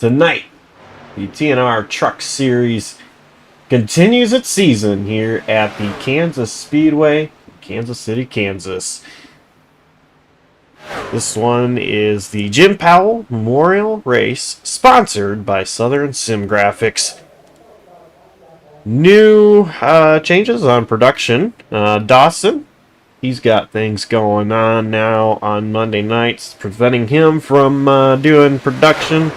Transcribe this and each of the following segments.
Tonight, the TNR Truck Series continues its season here at the Kansas Speedway, Kansas City, Kansas. This one is the Jim Powell Memorial Race, sponsored by Southern Sim Grafix. New changes on production. Dawson, he's got things going on now on Monday nights, preventing him from doing production.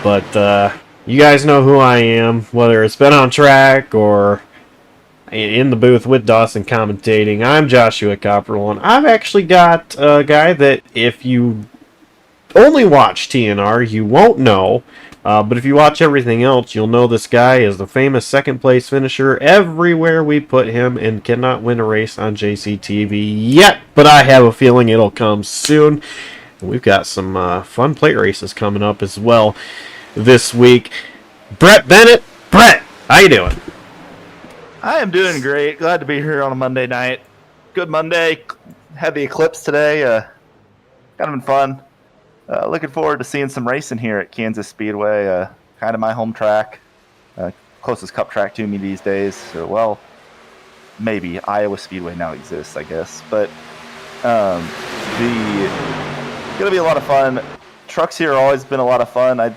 But you guys know who I am, whether it's been on track or in the booth with Dawson commentating. I'm Joshua Copperl, and I've actually got a guy that if you only watch TNR, you won't know. But if you watch everything else, you'll know this guy is the famous second place finisher everywhere we put him and cannot win a race on JCTV yet. But I have a feeling it'll come soon. We've got some fun plate races coming up as well this week. Brett Bennett. Brett, how you doing? I am doing great. Glad to be here on a Monday night. Good Monday. Had the eclipse today. Kind of been fun. Looking forward to seeing some racing here at Kansas Speedway. Kind of my home track. Closest cup track to me these days. So, well, maybe Iowa Speedway now exists, I guess. But gonna be a lot of fun. Trucks here have always been a lot of fun.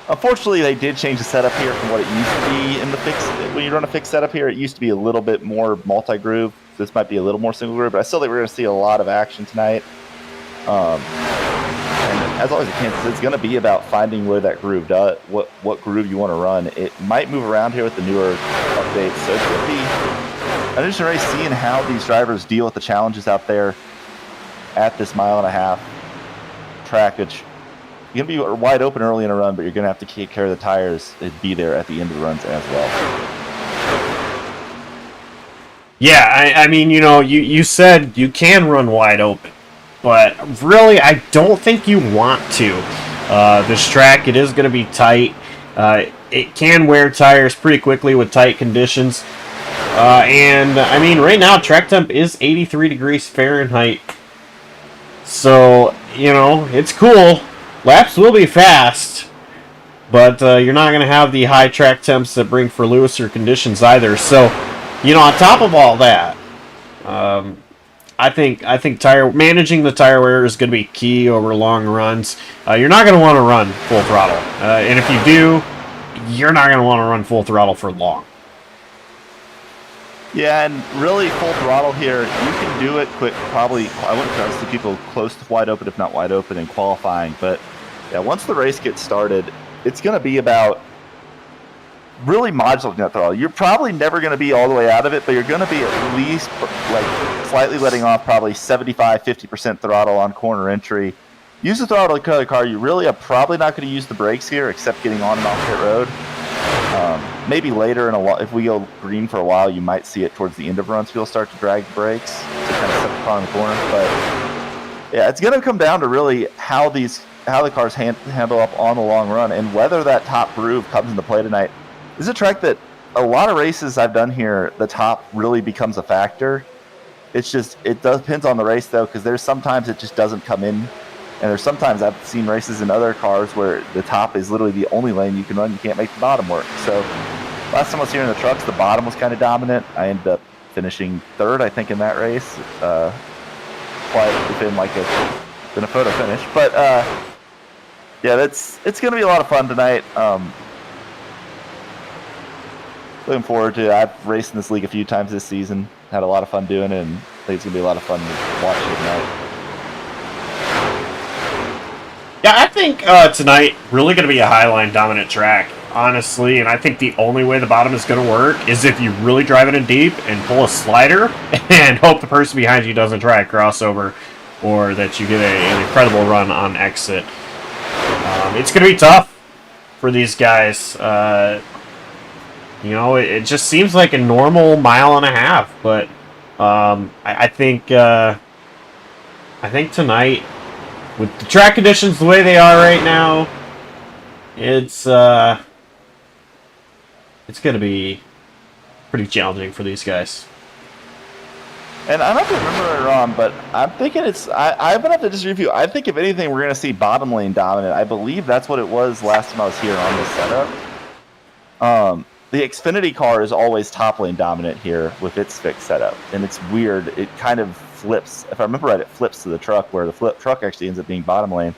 Unfortunately, they did change the setup here from what it used to be in the fixed. When you run a fixed setup here, it used to be a little bit more multi-groove. This might be a little more single groove, but I still think we're going to see a lot of action tonight. And as always, at Kansas, it's going to be about finding where that groove does, what groove you want to run. It might move around here with the newer updates, so it's going to be an interesting race seeing how these drivers deal with the challenges out there at this mile-and-a-half track, which you're going to be wide open early in a run, but you're going to have to take care of the tires and be there at the end of the runs as well. Yeah, I mean, you know, you said you can run wide open, but really, I don't think you want to. This track, it is going to be tight. It can wear tires pretty quickly with tight conditions. And, I mean, right now, track temp is 83 degrees Fahrenheit. So, you know, it's cool. Laps will be fast, but you're not going to have the high track temps that bring for looser conditions either. So, you know, on top of all that, I think managing the tire wear is going to be key over long runs. You're not going to want to run full throttle, and if you do, you're not going to want to run full throttle for long. Yeah, and really full throttle here, you can do it quick. Probably, I wouldn't try to see people close to wide open, if not wide open, in qualifying. But yeah, once the race gets started, it's going to be about really modulating that throttle. You're probably never going to be all the way out of it, but you're going to be at least like slightly letting off probably 75-50% throttle on corner entry. Use the throttle to cut the car. You really are probably not going to use the brakes here, except getting on and off pit road. Maybe later in a while, if we go green for a while, you might see it towards the end of runs. You'll start to drag the brakes to kind of set the car in the corner. But yeah, it's going to come down to really how the cars handle up on the long run and whether that top groove comes into play tonight. This is a track that a lot of races I've done here, the top really becomes a factor. It's just, it depends on the race though, because there's sometimes it just doesn't come in. And there's sometimes I've seen races in other cars where the top is literally the only lane you can run. You can't make the bottom work. So last time I was here in the trucks, the bottom was kind of dominant. I ended up finishing third, I think, in that race. Quite within been a photo finish. But yeah, it's going to be a lot of fun tonight. Looking forward to it. I've raced in this league a few times this season. Had a lot of fun doing it, and I think it's going to be a lot of fun to watch it tonight. Yeah, I think tonight really going to be a highline dominant track, honestly, and I think the only way the bottom is going to work is if you really drive it in deep and pull a slider and hope the person behind you doesn't try a crossover or that you get an incredible run on exit. It's going to be tough for these guys. You know, it just seems like a normal mile and a half, but I think tonight, with the track conditions the way they are right now, it's going to be pretty challenging for these guys. And I might be remembering it wrong, but I'm thinking I'm going to have to disagree with you. I think if anything, we're going to see bottom lane dominant. I believe that's what it was last time I was here on this setup. The Xfinity car is always top lane dominant here with its fixed setup. And it's weird. It kind of flips. If I remember right, it flips to the truck, where the truck actually ends up being bottom lane.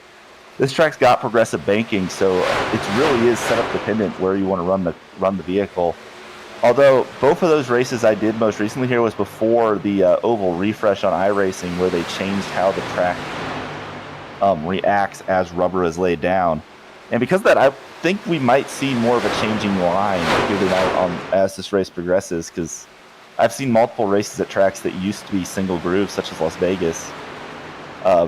This track's got progressive banking, so it really is setup dependent where you want to run the vehicle. Although both of those races I did most recently here was before the oval refresh on iRacing, where they changed how the track reacts as rubber is laid down. And because of that, I think we might see more of a changing line as this race progresses, because I've seen multiple races at tracks that used to be single grooves, such as Las Vegas,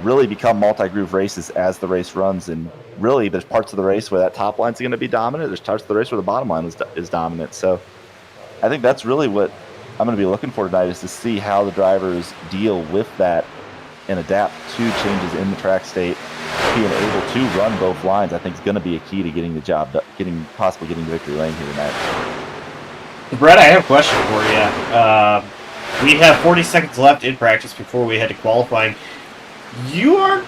really become multi-groove races as the race runs. And really, there's parts of the race where that top line's going to be dominant. There's parts of the race where the bottom line is dominant. So I think that's really what I'm going to be looking for tonight, is to see how the drivers deal with that and adapt to changes in the track state. Being able to run both lines, I think, is going to be a key to getting the job done, possibly getting the victory lane here tonight. Brett, I have a question for you. We have 40 seconds left in practice before we head to qualifying. You are,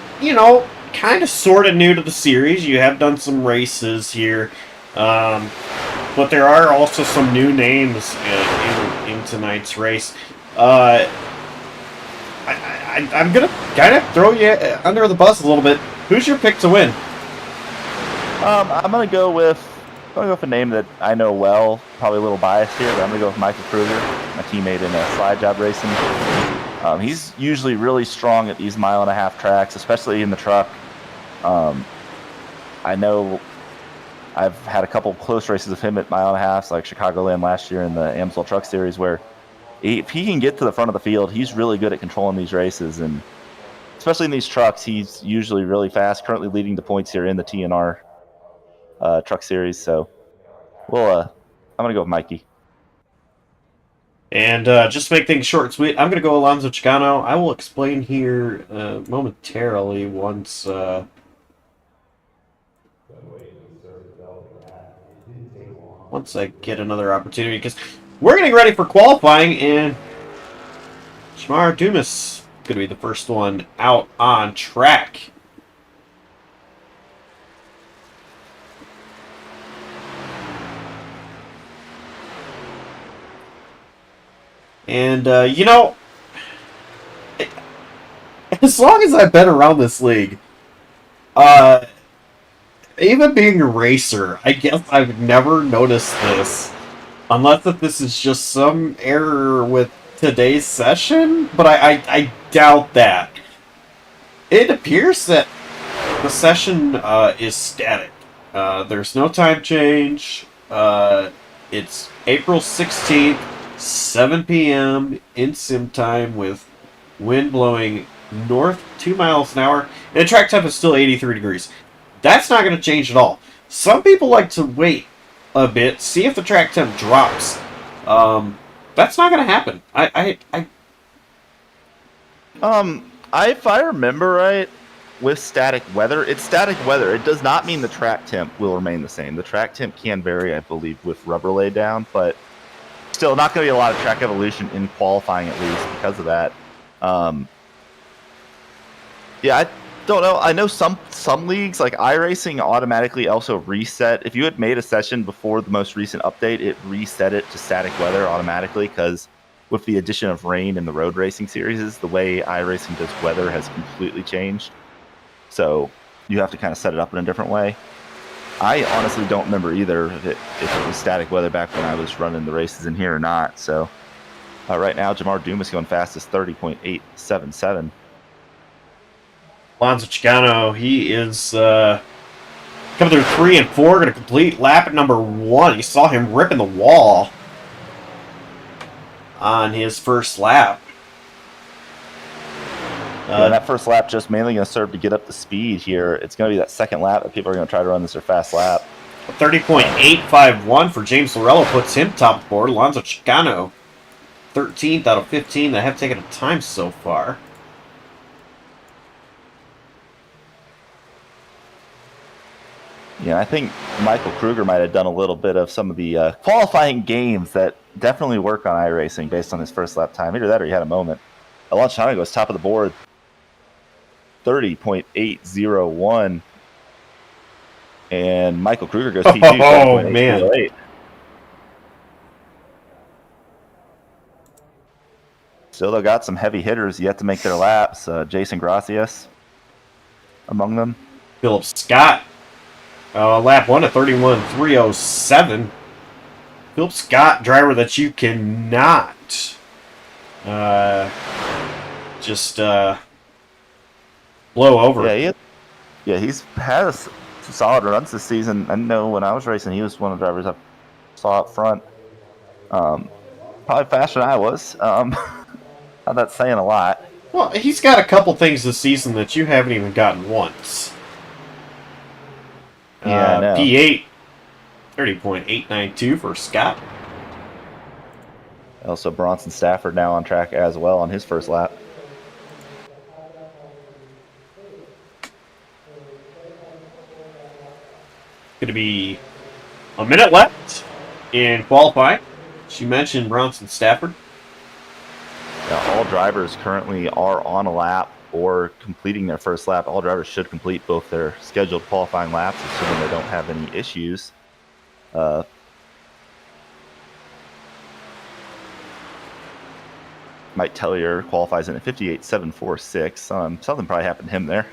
kind of sort of new to the series. You have done some races here. But there are also some new names in tonight's race. I'm going to kind of throw you under the bus a little bit. Who's your pick to win? I'm going to go with a name that I know well, probably a little biased here, but I'm going to go with Michael Kruger, my teammate in slide job racing. He's usually really strong at these 1.5 mile tracks, especially in the truck. I know I've had a couple close races of him at 1.5 miles, like Chicagoland last year in the AmsOil Truck Series, where if he can get to the front of the field, he's really good at controlling these races. And especially in these trucks, he's usually really fast, currently leading the points here in the TNR Truck Series. So I'm going to go with Mikey. And just to make things short and sweet, I'm going to go Alonso Chicano. I will explain here momentarily once I get another opportunity, because we're getting ready for qualifying, and Shamar Dumas going to be the first one out on track. And, as long as I've been around this league, even being a racer, I guess I've never noticed this. Unless that this is just some error with today's session, but I doubt that. It appears that the session is static. There's no time change. It's April 16th, 7 p.m. in sim time, with wind blowing north 2 miles an hour, and the track temp is still 83 degrees. That's not going to change at all. Some people like to wait a bit, see if the track temp drops. That's not going to happen. If I remember right, with static weather, it's static weather. It does not mean the track temp will remain the same. The track temp can vary, I believe, with rubber laid down, but still not going to be a lot of track evolution in qualifying, at least because of that. I don't know. I know some leagues, like iRacing, automatically also reset. If you had made a session before the most recent update, it reset it to static weather automatically, because with the addition of rain in the road racing series, the way iRacing does weather has completely changed. So you have to kind of set it up in a different way. I honestly don't remember either if it was static weather back when I was running the races in here or not. So right now, Jamar Dumas going fastest 30.877. Alonso Chicano, he is coming through 3 and 4, going to complete lap at number 1. You saw him ripping the wall on his first lap. That first lap just mainly going to serve to get up the speed here. It's going to be that second lap that people are going to try to run this their fast lap. 30.851 for James Lorello puts him top of the board. Alonso Chicano, 13th out of 15 that have taken a time so far. Yeah, I think Michael Kruger might have done a little bit of some of the qualifying games that definitely work on iRacing based on his first lap time. Either that or he had a moment. Lunchtime goes top of the board, 30.801. And Michael Kruger goes P2, Oh, man. 7.808. Still, they got some heavy hitters yet to make their laps. Jason Gracias among them. Philip Scott, lap 1 at 31.307. Philip Scott, driver that you cannot just blow over. He's had some solid runs this season. I know when I was racing, he was one of the drivers I saw up front. Probably faster than I was. That's saying a lot. Well, he's got a couple things this season that you haven't even gotten once. Yeah, I know. P8, 30.892 for Scott. Also, Bronson Stafford now on track as well on his first lap. Going to be a minute left in qualifying. She mentioned Bronson Stafford. All drivers currently are on a lap or completing their first lap. All drivers should complete both their scheduled qualifying laps, assuming they don't have any issues. Mike Tellier qualifies in at 58.746. Something probably happened to him there.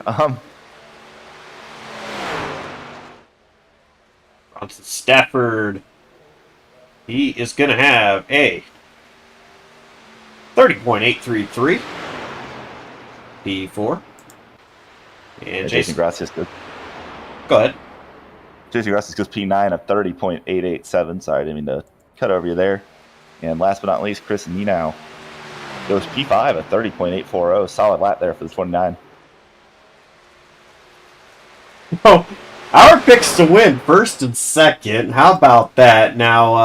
Bronson Stafford, he is going to have a 30.833 P4. And Jason Gracias goes. Go ahead. Jason Gracias goes P9 of 30.887. Sorry, I didn't mean to cut over you there. And last but not least, Chris Nenow goes P5 at 30.840. Solid lap there for the 29. Oh, our picks to win first and second. How about that? Now,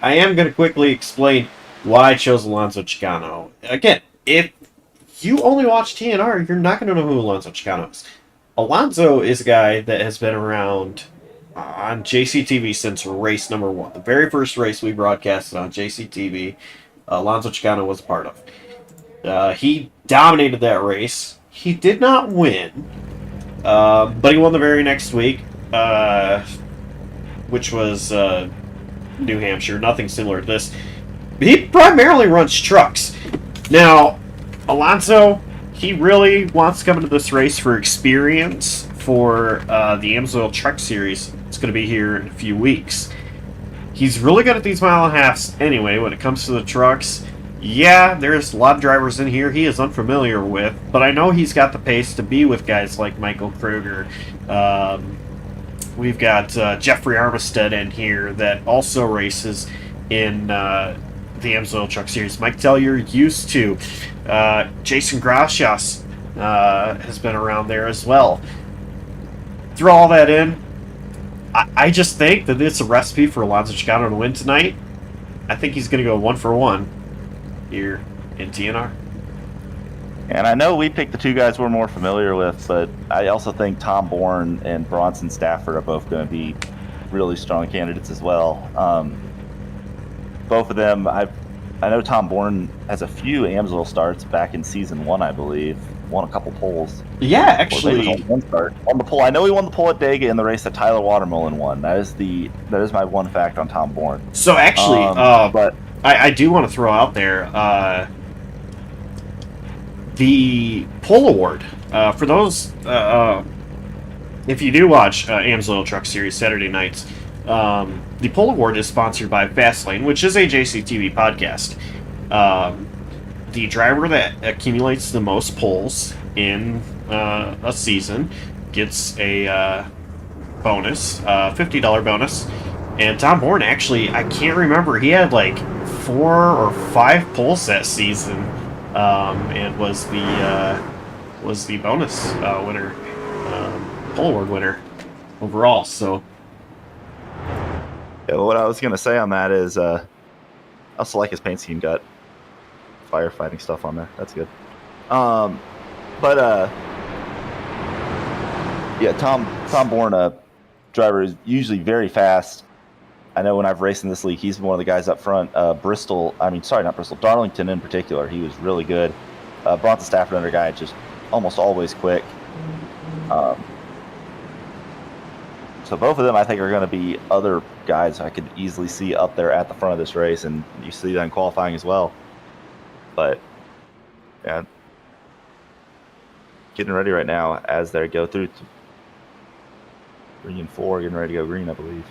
I am going to quickly explain why I chose Alonso Chicano. Again, if you only watch TNR, you're not going to know who Alonso Chicano is. Alonso is a guy that has been around on JCTV since race number 1. The very first race we broadcasted on JCTV, Alonso Chicano was a part of. He dominated that race. He did not win, but he won the very next week, which was New Hampshire. Nothing similar to this. He primarily runs trucks. Now, Alonso, he really wants to come into this race for experience for the AmsOil Truck Series. It's going to be here in a few weeks. He's really good at these mile-and-a-halfs anyway when it comes to the trucks. Yeah, there's a lot of drivers in here he is unfamiliar with, but I know he's got the pace to be with guys like Michael Kruger. We've got Jeffrey Armistead in here that also races in the AmsOil Truck Series. Mike Tellier used to. Jason Gracias has been around there as well. Throw all that in, I just think that it's a recipe for Alonso Chicano to win tonight. I think he's going to go 1 for 1 here in TNR. And I know we picked the two guys we're more familiar with, but I also think Tom Bourne and Bronson Stafford are both going to be really strong candidates as well. Both of them, I know Tom Bourne has a few AmsOil starts back in season 1, I believe. Won a couple poles. Yeah, actually. One start. On the pole. I know he won the pole at Dega in the race that Tyler Watermelon won. That is my one fact on Tom Bourne. So actually, but I do want to throw out there the pole award for those. If you do watch AmsOil Truck Series Saturday nights, the pole award is sponsored by Fastlane, which is a JCTV podcast. The driver that accumulates the most poles in a season gets a bonus, $50 bonus. And Tom Bourne, actually, I can't remember, he had like 4 or 5 poles that season, and was the bonus winner, pole award winner overall. So, yeah, what I was gonna say on that is, I also like his paint scheme. Got firefighting stuff on there. That's good. Yeah, Tom Bourne, driver, is usually very fast. I know when I've raced in this league, he's one of the guys up front. Darlington in particular, he was really good. Bronson Stafford under guy, just almost always quick. So both of them, I think, are going to be other guys I could easily see up there at the front of this race, and you see that in qualifying as well. But yeah, getting ready right now as they go through 3 and 4, getting ready to go green, I believe.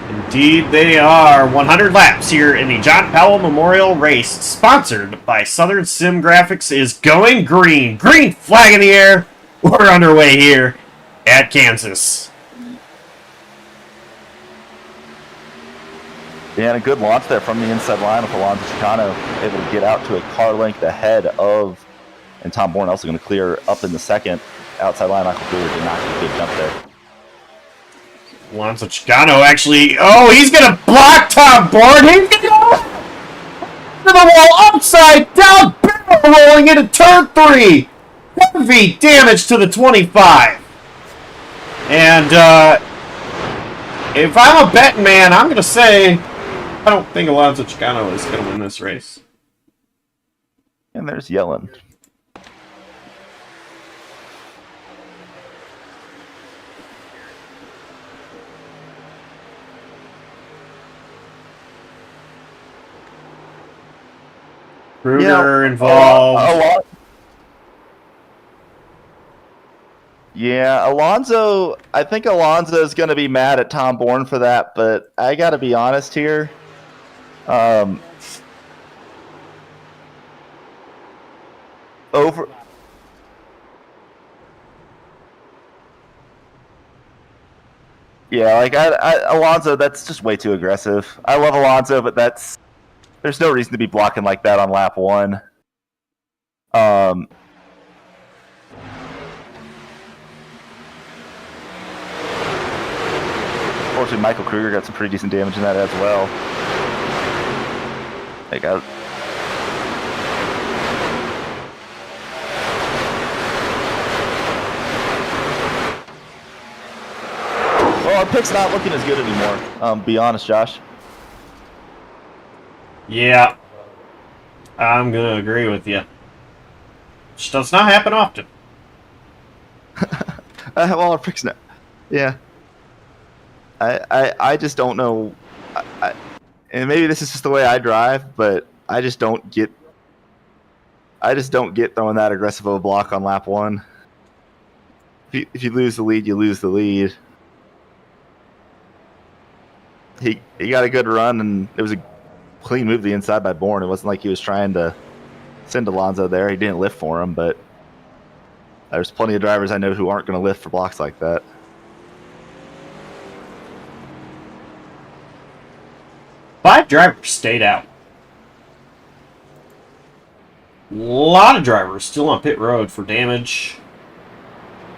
Indeed, they are. 100 laps here in the John Powell Memorial Race, sponsored by Southern Sim Grafix, is going green. Green flag in the air. We're underway here at Kansas. Yeah, and a good launch there from the inside line with Alonso Chicano able to get out to a car length ahead of, and Tom Bourne also going to clear up in the second. Outside line, Michael Brewer did not get a good jump there. Alonso Chicano actually, he's going to block Tom Bourne. He's going to go to the wall upside down, barrel rolling into turn 3. Heavy damage to the 25. And if I'm a betting man, I'm going to say I don't think Alonso Chicano is going to win this race. And there's Yellen. Kruger involved. Yeah, Alonso, I think Alonso is going to be mad at Tom Bourne for that, but I got to be honest here. Yeah, like Alonso, that's just way too aggressive. I love Alonso, but there's no reason to be blocking like that on lap 1. Unfortunately, Michael Kruger got some pretty decent damage in that as well. Well, our pick's not looking as good anymore. Be honest, Josh. Yeah, I'm going to agree with you. Which does not happen often. Well, our pick's not. Yeah. I just don't know. And maybe this is just the way I drive, but I just don't get throwing that aggressive of a block on lap 1. If you lose the lead, you lose the lead. He got a good run, and it was a clean move to the inside by Bourne. It wasn't like he was trying to send Alonso there. He didn't lift for him, but there's plenty of drivers I know who aren't going to lift for blocks like that. Five drivers stayed out. A lot of drivers still on pit road for damage.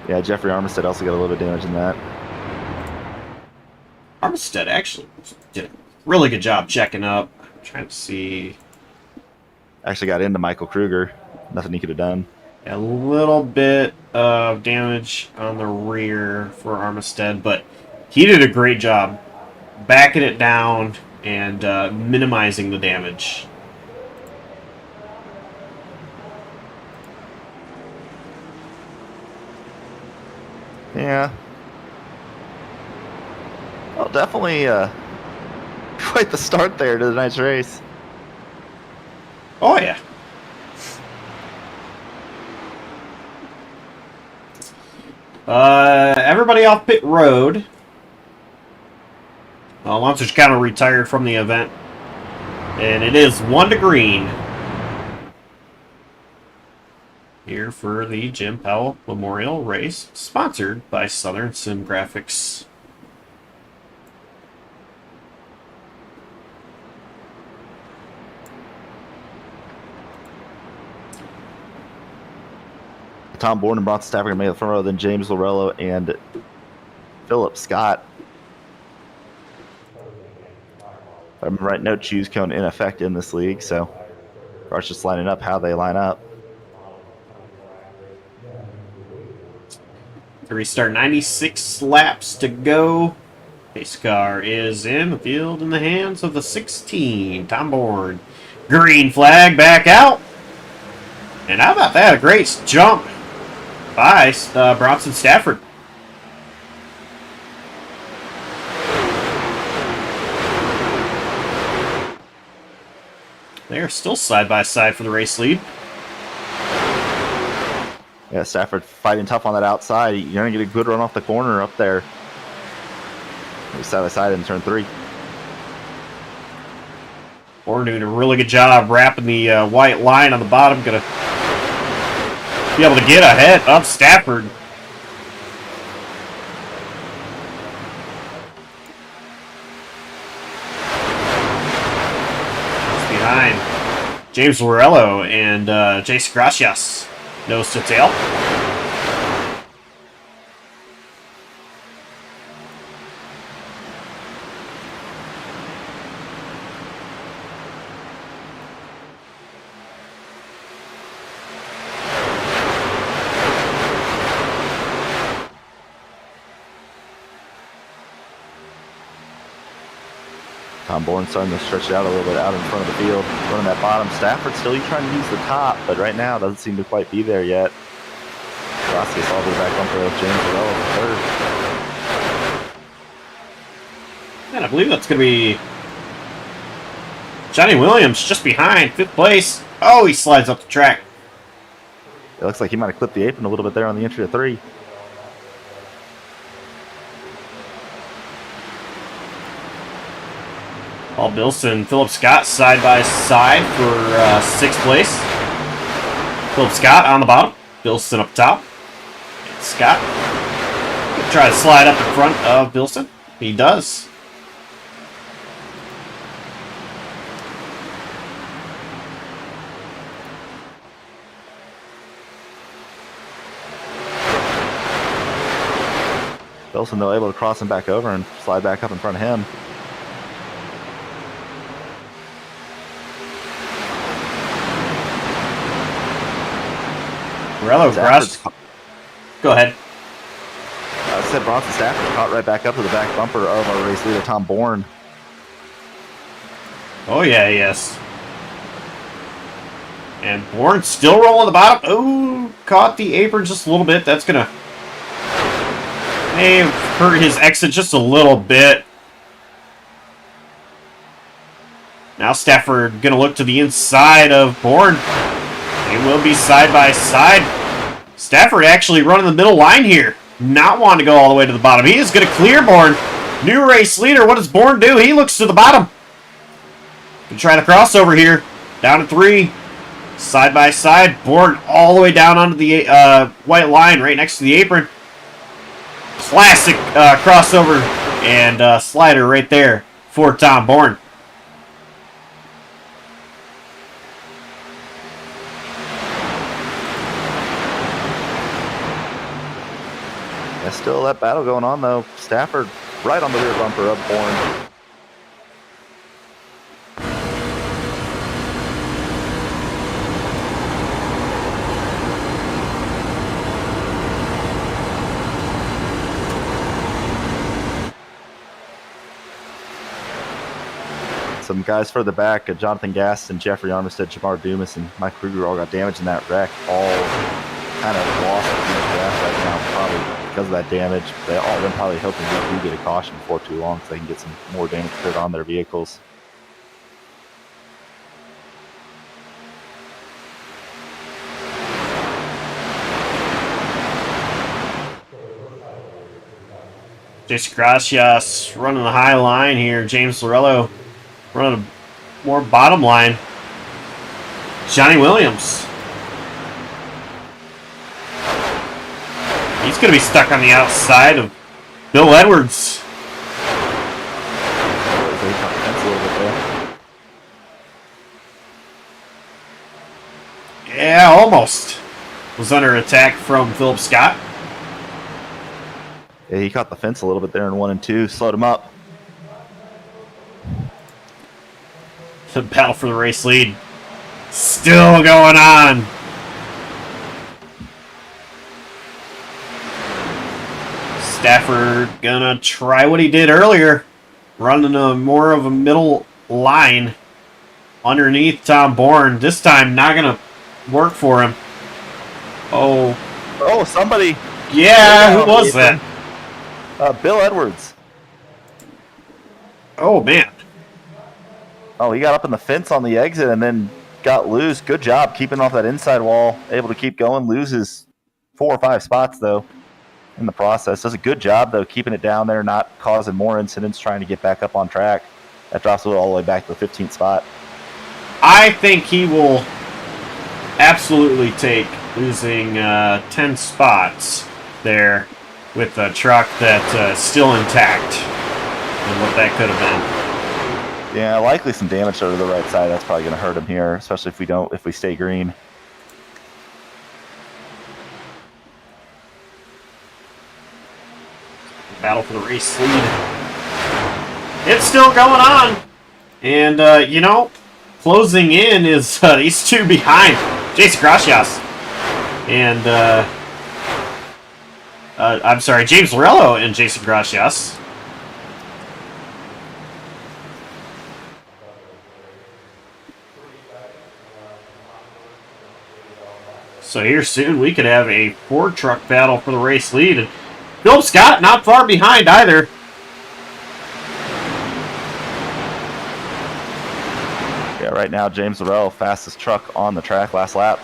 Yeah, Jeffrey Armistead also got a little bit of damage in that. Armistead actually did a really good job checking up. I'm trying to see. Actually got into Michael Kruger. Nothing he could have done. A little bit of damage on the rear for Armistead, but he did a great job backing it down and minimizing the damage. Yeah. Well, definitely quite the start there to tonight's race. Oh, yeah. Everybody off pit road. Alonso Chicano retired from the event. And it is 1 to green. Here for the Jim Powell Memorial Race, sponsored by Southern Sim Grafix. Tom Bourne and Bronson Stafford made the front row, then James Lorello and Philip Scott. If I'm right, no choose cone in effect in this league, so cars just lining up how they line up. To restart, 96 laps to go. Pace car is in the field in the hands of the 16, Tom Bourne. Green flag back out. And how about that? A great jump by Bronson Stafford. They are still side by side for the race lead. Yeah, Stafford fighting tough on that outside. You're going to get a good run off the corner up there. Side by side in turn 3. Bourne doing a really good job wrapping the white line on the bottom. Going to be able to get ahead of Stafford. Just behind James Lorello and Jace Gracias. Nose to tail. Tom Bourne starting to stretch it out a little bit out in front of the field, running that bottom. Stafford still trying to use the top, but right now doesn't seem to quite be there yet. Gracias all the way back bumper of James Lorello for third. And I believe that's going to be Johnny Williams just behind, 5th place. Oh, he slides up the track. It looks like he might have clipped the apron a little bit there on the entry to 3. Paul Bilson, Philip Scott side by side for 6th place. Philip Scott on the bottom, Bilson up top. And Scott try to slide up in front of Bilson. He does. Bilson, though, able to cross him back over and slide back up in front of him. Morello, go ahead. I said Bronson Stafford caught right back up to the back bumper of our race leader, Tom Bourne. Oh, yeah, yes. And Bourne still rolling the bottom. Oh, caught the apron just a little bit. That's going to may have hurt his exit just a little bit. Now Stafford going to look to the inside of Bourne. They will be side by side. Stafford actually running the middle line here. Not wanting to go all the way to the bottom. He is going to clear Bourne. New race leader. What does Bourne do? He looks to the bottom. Gonna try the crossover here. Down to 3. Side by side. Bourne all the way down onto the white line right next to the apron. Classic crossover and slider right there for Tom Bourne. Still that battle going on, though. Stafford right on the rear bumper of Bourne. Some guys further back, Jonathan Gaston, Jeffrey Armistead, Jamar Dumas, and Mike Kruger all got damaged in that wreck. All kind of lost a huge gas right now, probably because of that damage. They all been probably hoping we do get a caution before too long so they can get some more damage put on their vehicles. Jason Gracias running the high line here. James Lorello running a more bottom line. Johnny Williams. He's going to be stuck on the outside of Bill Edwards. Yeah, almost. Was under attack from Philip Scott. Yeah, he caught the fence a little bit there in 1 and 2, slowed him up. The battle for the race lead still going on. Stafford gonna try what he did earlier, running a more of a middle line. underneath Tom Bourne. This time, not going to work for him. Oh. Oh, somebody. Yeah, who was that? Bill Edwards. Oh, man. Oh, he got up in the fence on the exit and then got loose. Good job keeping off that inside wall. Able to keep going. Loses 4 or 5 spots, though, in the process. Does a good job, though, keeping it down there, not causing more incidents, trying to get back up on track. That drops it all the way back to the 15th spot. I think he will absolutely take losing 10 spots there with a truck that's still intact and what that could have been. Yeah, likely some damage to the right side. That's probably going to hurt him here, especially if we stay green. Battle for the race lead. It's still going on. And, you know, closing in is these two behind. Jason Gracias. And, I'm sorry, James Lorello and Jason Gracias. So here soon we could have a Ford truck battle for the race lead. And Philip Scott not far behind either. Yeah, right now James Lorello, fastest truck on the track last lap.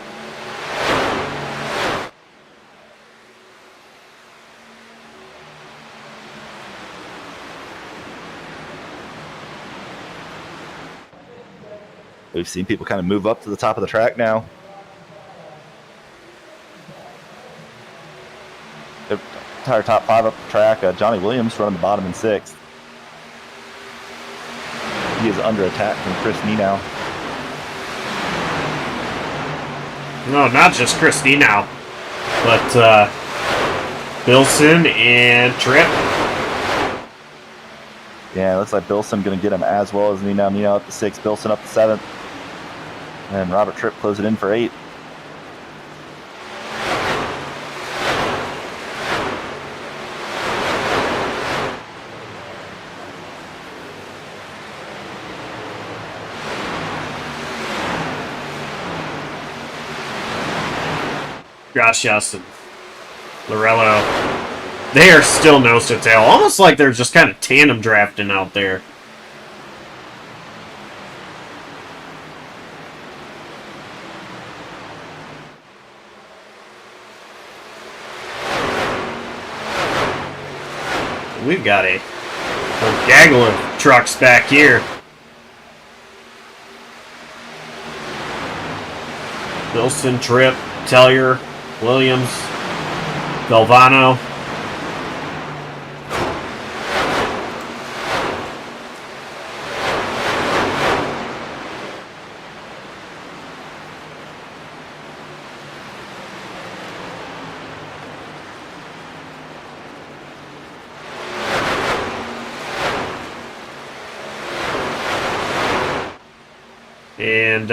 We've seen people kind of move up to the top of the track now. The entire top 5 up the track. Johnny Williams running the bottom in 6th. He is under attack from Chris Nenow. No, not just Chris Nenow, but Bilson and Tripp. Yeah, looks like Bilson going to get him as well as Nenow. Nenow up to 6th, Bilson up to 7th. And Robert Tripp closing in for 8th. Gracias and Lorello. They are still nose to tail. Almost like they're just kind of tandem drafting out there. We've got a gaggle of trucks back here. Wilson, Tripp, Tellier, Williams, Galvano. And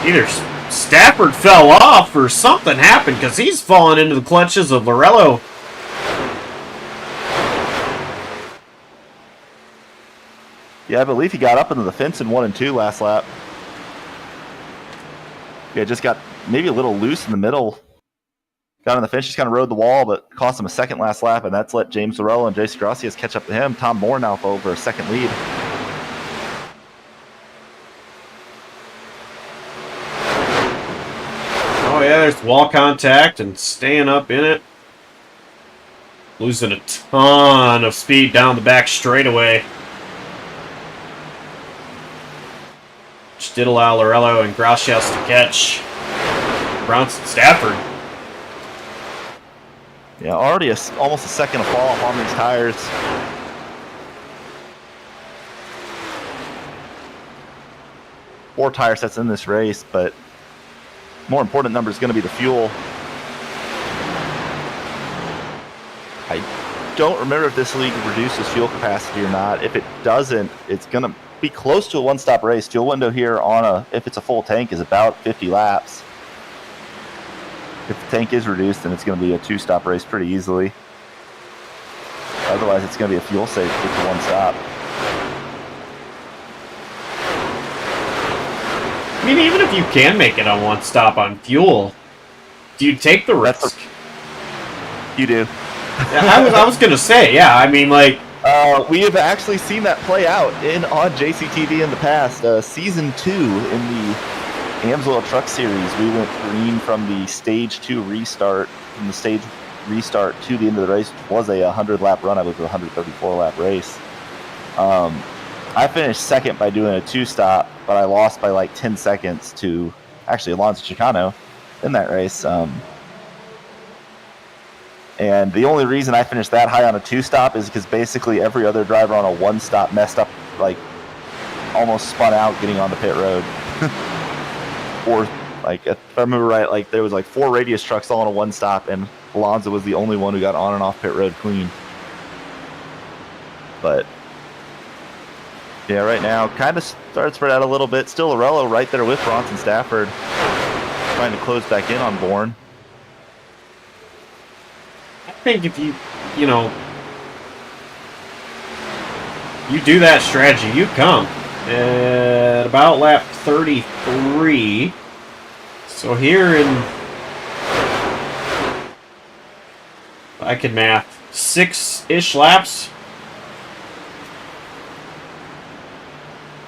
either Stafford fell off or something happened because he's fallen into the clutches of Lorello. Yeah, I believe he got up into the fence in 1 and 2 last lap. Yeah, just got maybe a little loose in the middle. Got on the fence, just kind of rode the wall, but cost him a 2nd last lap, and that's let James Lorello and Jason Gracias catch up to him. Tom Moore now over a 2nd lead. Oh yeah, there's wall contact and staying up in it. Losing a ton of speed down the back straightaway. Which did allow Lorello and Gracias to catch Bronson Stafford. Yeah, already almost a 2nd of fall off on these tires. Four tire sets in this race, but more important number is going to be the fuel. I don't remember if this league reduces fuel capacity or not. If it doesn't, it's going to be close to a one-stop race. Fuel window here on if it's a full tank, is about 50 laps. If the tank is reduced, then it's going to be a 2-stop race pretty easily. Otherwise, it's going to be a fuel save to get to 1 stop. mean, even if you can make it on one stop on fuel, do you take the risk? You do. Yeah, I was gonna say, yeah. I mean, like, we have actually seen that play out on JCTV in the past. Season 2 in the AmsOil Truck Series, we went green from the stage 2 restart, from the stage restart to the end of the race, which was a 100-lap run. I believe it was a 134-lap race. I finished second by doing a 2-stop, but I lost by like 10 seconds to actually Alonso Chicano in that race. And the only reason I finished that high on a 2-stop is because basically every other driver on a 1-stop messed up, like almost spun out getting on the pit road. Or like, if I remember right, like there was like 4 radius trucks all on a 1-stop, and Alonso was the only one who got on and off pit road clean. But yeah, right now kind of started to spread out a little bit. Still Arello right there with Bronson Stafford, trying to close back in on Bourne. I think if you do that strategy, you come at about lap 33. So here in, I can math, 6-ish laps.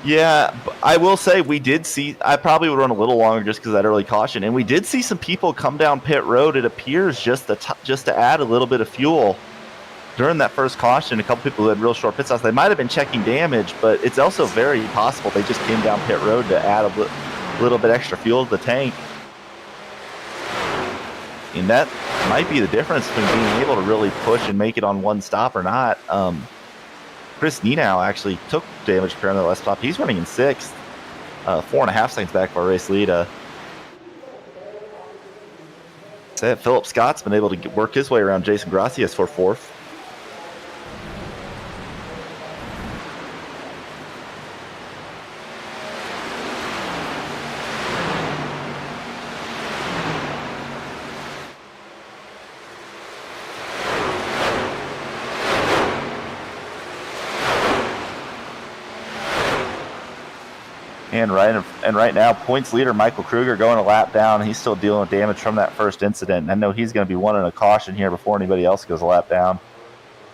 Yeah, I will say we did see, I probably would run a little longer just because of that early caution, and we did see some people come down pit road, it appears, just to add a little bit of fuel during that first caution. A couple people who had real short pit stops, they might have been checking damage, but it's also very possible they just came down pit road to add a little bit extra fuel to the tank. And that might be the difference between being able to really push and make it on one stop or not. Chris Nenow actually took damage repair on the last stop. He's running in 6th, 4.5 seconds back for our race lead. Philip Scott's been able to work his way around Jason Gracias for 4th. And right now, points leader Michael Kruger going a lap down. He's still dealing with damage from that first incident. And I know he's going to be wanting a caution here before anybody else goes a lap down.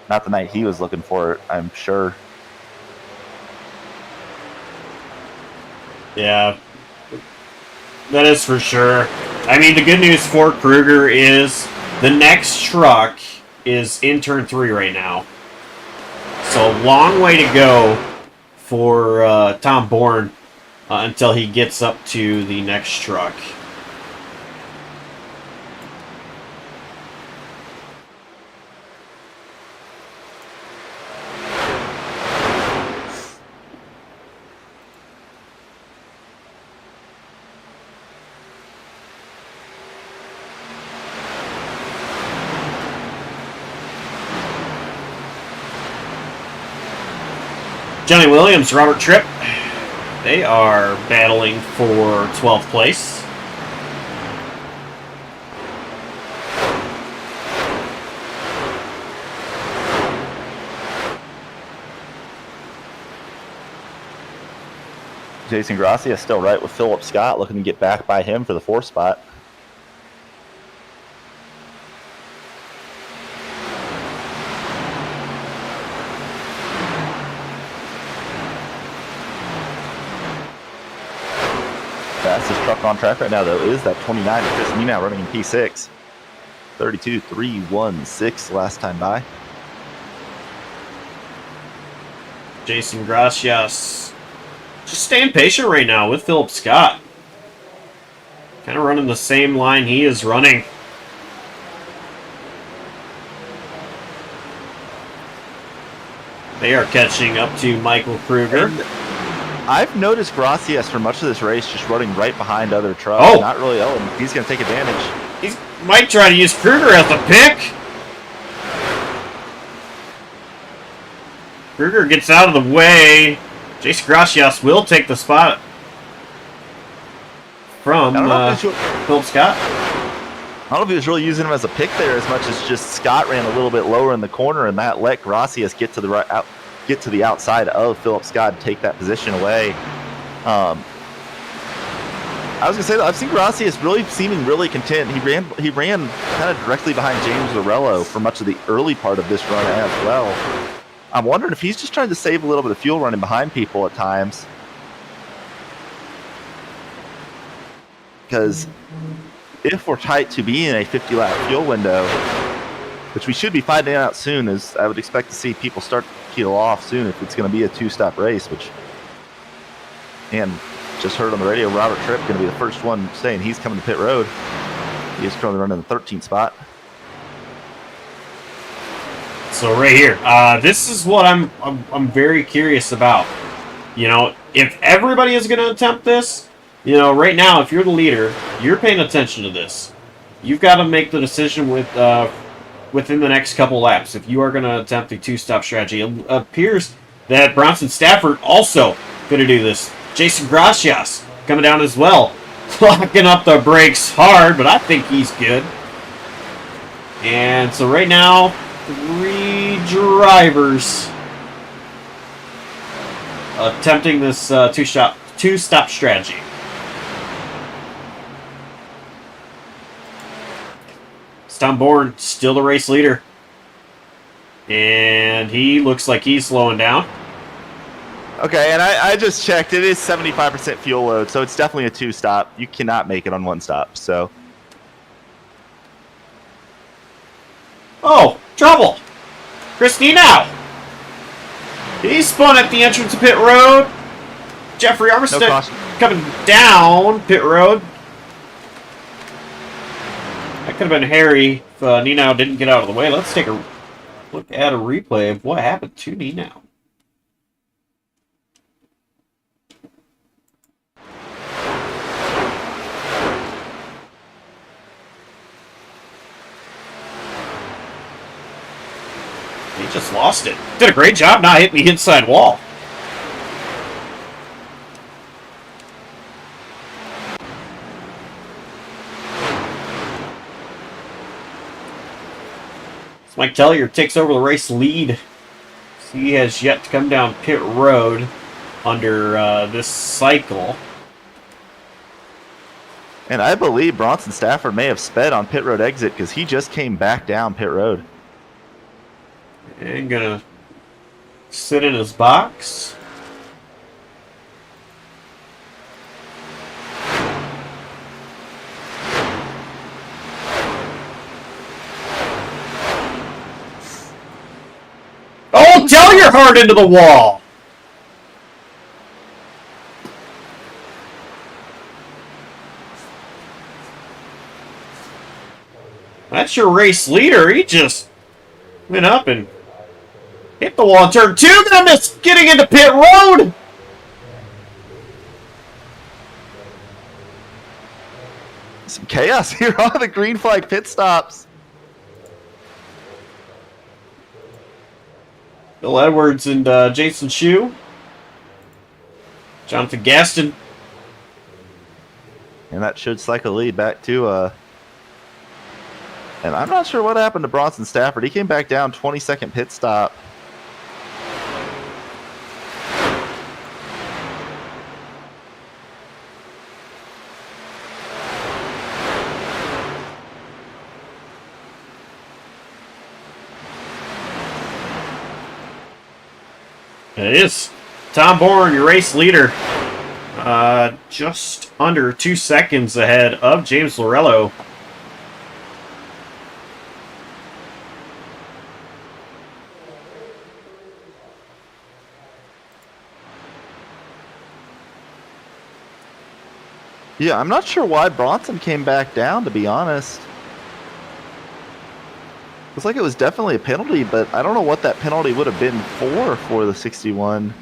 Not the night he was looking for it, I'm sure. Yeah, that is for sure. I mean, the good news for Kruger is the next truck is in turn 3 right now. So a long way to go for Tom Bourne. Until he gets up to the next truck. Johnny Williams, Robert Tripp. They are battling for 12th place. Jason Gracia still right with Philip Scott, looking to get back by him for the 4th spot. Fastest truck on track right now, though, is that 29 of Chris Nenow running in P6. 32.316 last time by. Jason Gracias just staying patient right now with Philip Scott. Kind of running the same line he is running. They are catching up to Michael Kruger. And I've noticed Gracias for much of this race just running right behind other trucks. Oh. Not really. He's going to take advantage. He might try to use Kruger as the pick. Kruger gets out of the way. Jason Gracias will take the spot from Philip Scott. I don't know if he was really using him as a pick there as much as just Scott ran a little bit lower in the corner, and that let Gracias get to the outside of Philip Scott and take that position away. I was gonna say that I've seen Grassi is really seeming really content. He ran kind of directly behind James Lorello for much of the early part of this run as well. I'm wondering if he's just trying to save a little bit of fuel running behind people at times. Because if we're tight to be in a 50-lap fuel window, which we should be finding out soon, as I would expect to see people start to peel off soon if it's going to be a 2-stop race, which, and just heard on the radio, Robert Tripp going to be the first one saying he's coming to pit road. He is currently running the 13th spot. So right here, this is what I'm very curious about. You know, if everybody is going to attempt this, you know, right now, if you're the leader, you're paying attention to this. You've got to make the decision within the next couple laps if you are going to attempt the 2-stop strategy. It appears that Bronson Stafford also going to do this. Jason Gracias coming down as well. Locking up the brakes hard, but I think he's good. And so right now, 3 drivers attempting this 2-stop strategy. Tom Bourne, still the race leader. And he looks like he's slowing down. Okay, and I just checked. It is 75% fuel load, so it's definitely a 2-stop. You cannot make it on 1 stop, so. Oh, trouble. Christina. He spun at the entrance of pit road. Jeffrey Armistead coming down pit road. That could have been Harry if Nino didn't get out of the way. Let's take a look at a replay of what happened to Nino. He just lost it. Did a great job not hitting the inside wall. Mike Tellier takes over the race lead. He has yet to come down pit road under this cycle. And I believe Bronson Stafford may have sped on pit road exit because he just came back down pit road. And gonna sit in his box. Oh, tell your heart into the wall. That's your race leader. He just went up and hit the wall in turn 2. Gonna miss getting into pit road. Some chaos here on the green flag pit stops. Bill Edwards and Jason Shue. Jonathan Gaston. And that should cycle lead back to and I'm not sure what happened to Bronson Stafford. He came back down 22nd pit stop. It is Tom Bourne, your race leader. Just under 2 seconds ahead of James Lorello. Yeah, I'm not sure why Bronson came back down, to be honest. Looks like it was definitely a penalty, but I don't know what that penalty would have been for the 61.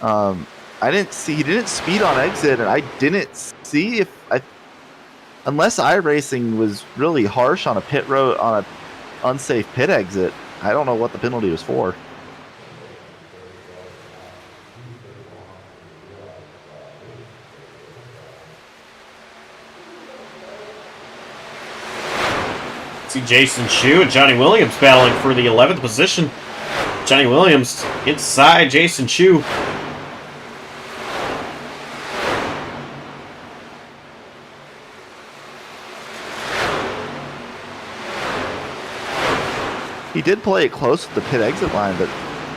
I didn't see, he didn't speed on exit, and I didn't see unless iRacing was really harsh on a pit road, on an unsafe pit exit. I don't know what the penalty was for. See Jason Shue and Johnny Williams battling for the 11th position. Johnny Williams inside Jason Shue. He did play it close with the pit exit line, but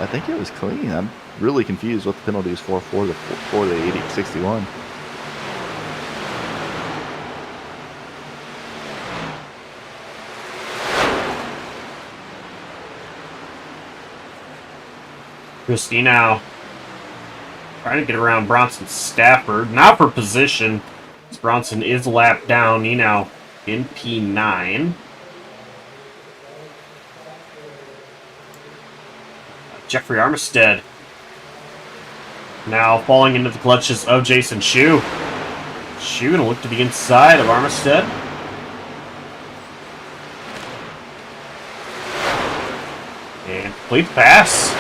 I think it was clean. I'm really confused what the penalty is for the 61. Christie now trying to get around Bronson Stafford. Not for position. Bronson is lapped down. He now in P9. Jeffrey Armistead now falling into the clutches of Jason Shue. Shue gonna look to the inside of Armistead. And complete the pass.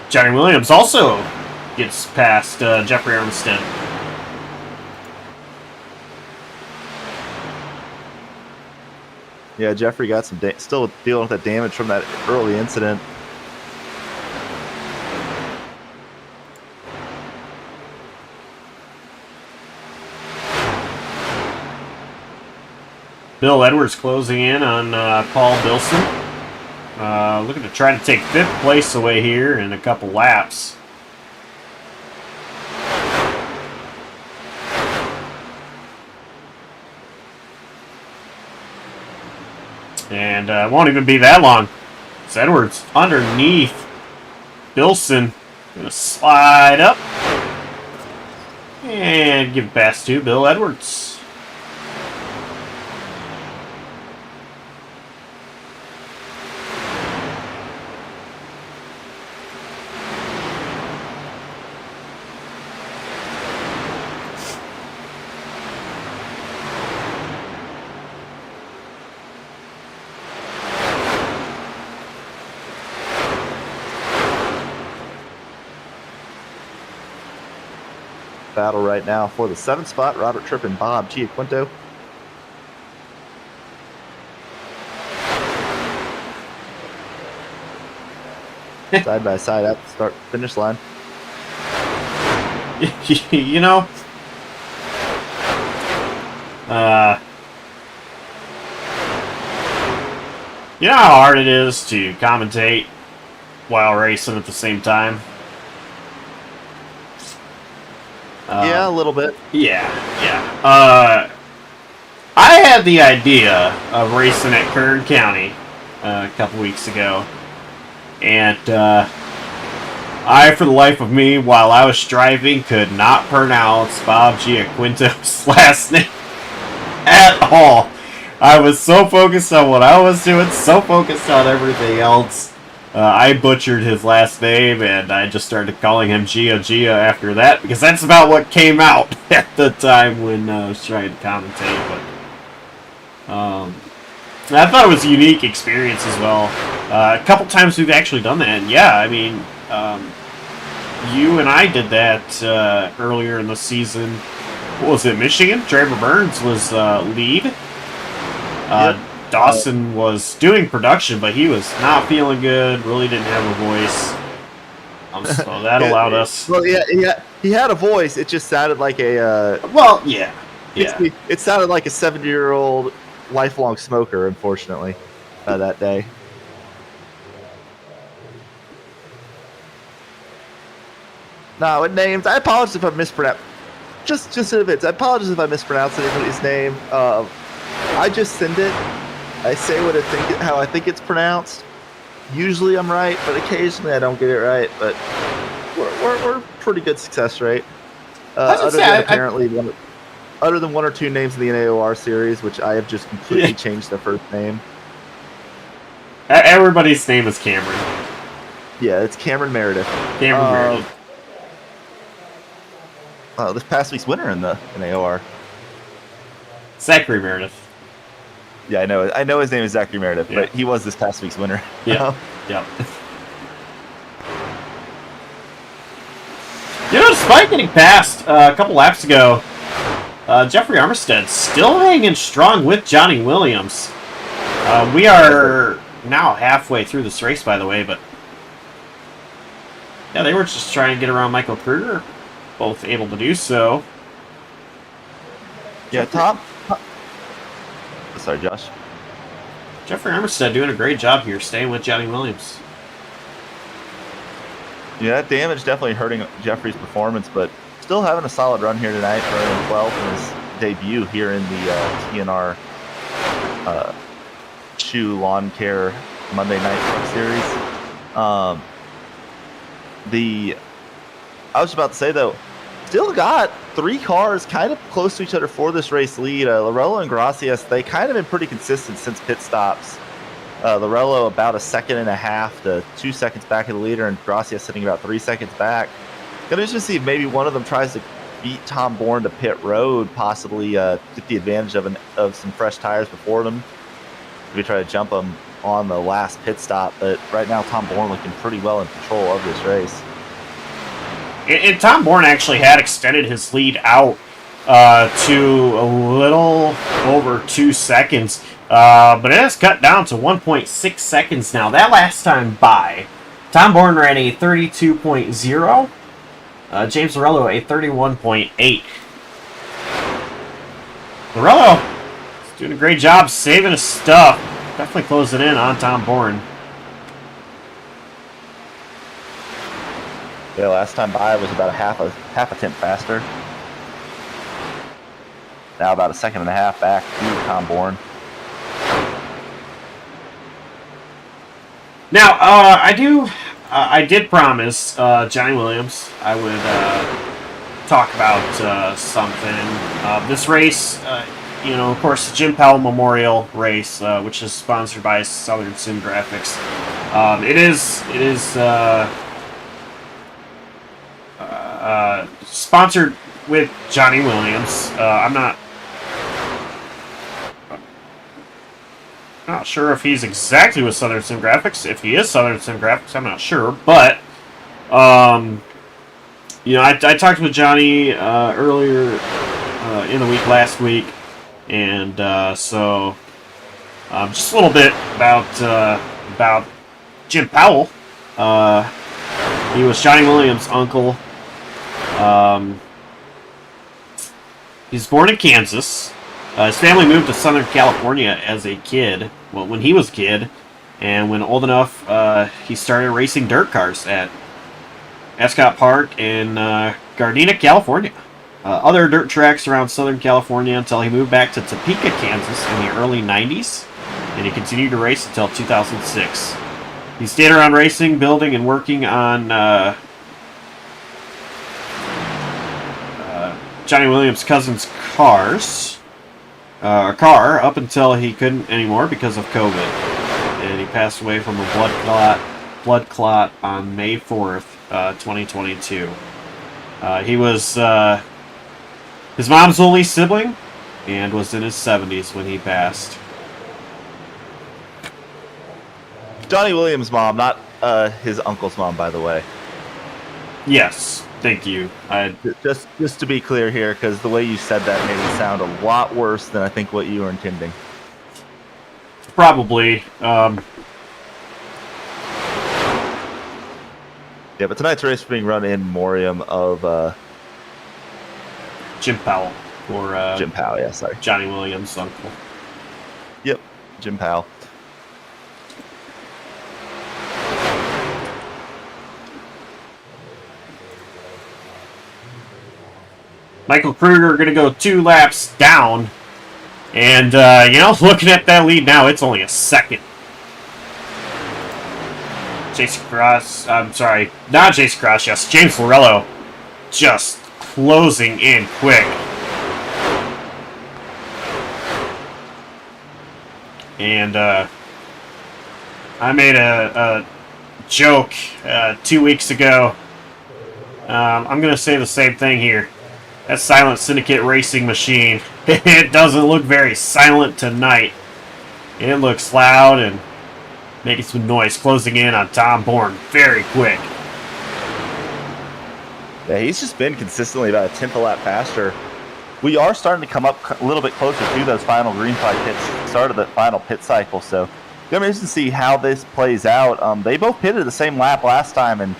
Johnny Williams also gets past Jeffrey Armistead. Yeah, Jeffrey got some still dealing with that damage from that early incident. Bill Edwards closing in on Paul Bilson. Looking to try to take 5th place away here in a couple laps. And won't even be that long. It's Edwards underneath Bilson. Gonna slide up. And give pass to Bill Edwards. Battle right now for the 7th spot. Robert Tripp and Bob Giaquinto. Side by side at the start finish line. You know, you know how hard it is to commentate while racing at the same time? Yeah, a little bit. Yeah. I had the idea of racing at Kern County a couple weeks ago, and I, for the life of me, while I was driving, could not pronounce Bob Giaquinto's last name at all. I was so focused on what I was doing, so focused on everything else. I butchered his last name, and I just started calling him Gia after that, because that's about what came out at the time when I was trying to commentate. But I thought it was a unique experience as well. A couple times we've actually done that, and yeah, I mean, you and I did that earlier in the season. What was it, Michigan? Trevor Burns was lead. Yep. Dawson was doing production, but he was not feeling good, really didn't have a voice. So that allowed us... Well, yeah, he had a voice, it just sounded like a... well, yeah. It sounded like a 70-year-old lifelong smoker, unfortunately, that day. No, it names... I apologize if I mispronounced... Just in advance, I apologize if I mispronounced anybody's name. I just send it. I say what how I think it's pronounced. Usually I'm right, but occasionally I don't get it right. But we're pretty good success rate. Other than one or two names in the NAOR series, which I have just completely changed the first name. Everybody's name is Cameron. Yeah, it's Cameron Meredith. Meredith. This past week's winner in the NAOR. Zachary Meredith. Yeah, I know his name is Zachary Meredith, but he was this past week's winner. Yeah. Yep. You know, despite getting passed a couple laps ago, Jeffrey Armistead still hanging strong with Johnny Williams. We are now halfway through this race, by the way, but yeah, they were just trying to get around Michael Kruger, both able to do so. Yeah, Tom. Sorry, Josh. Jeffrey Armistead doing a great job here, staying with Johnny Williams. Yeah, that damage definitely hurting Jeffrey's performance, but still having a solid run here tonight, running 12th in his debut here in the TNR Shoe Lawn Care Monday Night Truck Series. I was about to say, though, still got 3 cars kind of close to each other for this race lead. Lorello and Gracias, they kind of been pretty consistent since pit stops. Lorello about 1.5 seconds to 2 seconds back of the leader, and Gracias sitting about 3 seconds back. Gonna just see if maybe one of them tries to beat Tom Bourne to pit road, possibly get the advantage of some fresh tires before them. Maybe try to jump them on the last pit stop, but right now Tom Bourne looking pretty well in control of this race. And Tom Bourne actually had extended his lead out to a little over 2 seconds, but it has cut down to 1.6 seconds now. That last time by, Tom Bourne ran a 32.0, James Lorello a 31.8. Lorello is doing a great job saving his stuff. Definitely closing in on Tom Bourne. Yeah, last time by was about half a tenth faster. Now about 1.5 seconds back to Tom Bourne. Now, I did promise Johnny Williams I would talk about something. This race, of course, the Jim Powell Memorial Race, which is sponsored by Southern Sim Grafix. It is sponsored with Johnny Williams. I'm not sure if he's exactly with Southern Sim Grafix. If he is Southern Sim Grafix, I'm not sure. But, I talked with Johnny earlier in the week last week. And so just a little bit about Jim Powell. He was Johnny Williams' uncle. He's born in Kansas. His family moved to Southern California as a kid. Well, when he was a kid, and when old enough, he started racing dirt cars at Ascot Park in Gardena, California. Other dirt tracks around Southern California until he moved back to Topeka, Kansas in the early 90s, and he continued to race until 2006. He stayed around racing, building, and working on Johnny Williams' cousin's car up until he couldn't anymore because of COVID, and he passed away from a blood clot on May 4th, 2022. He was his mom's only sibling and was in his 70s when he passed. Johnny Williams' mom, not his uncle's mom, by the way. Yes, thank you. Just to be clear here, because the way you said that made it sound a lot worse than I think what you were intending. Probably. Yeah, but tonight's race is being run in memoriam of Jim Powell, or Jim Powell. Yeah, sorry, Johnny Williams' uncle. Yep, Jim Powell. Michael Kruger going to go 2 laps down. And, looking at that lead now, it's only a second. Jason Cross, I'm sorry, not Jason Cross, yes, James Lorello just closing in quick. And, I made a joke 2 weeks ago. I'm going to say the same thing here. That Silent Syndicate racing machine, it doesn't look very silent tonight. It looks loud and making some noise, closing in on Tom Bourne very quick. Yeah, he's just been consistently about a tenth a lap faster we are starting to come up a little bit closer to those final green flag pits, start of the final pit cycle. So I'm interested to see how this plays out. They both pitted the same lap last time, and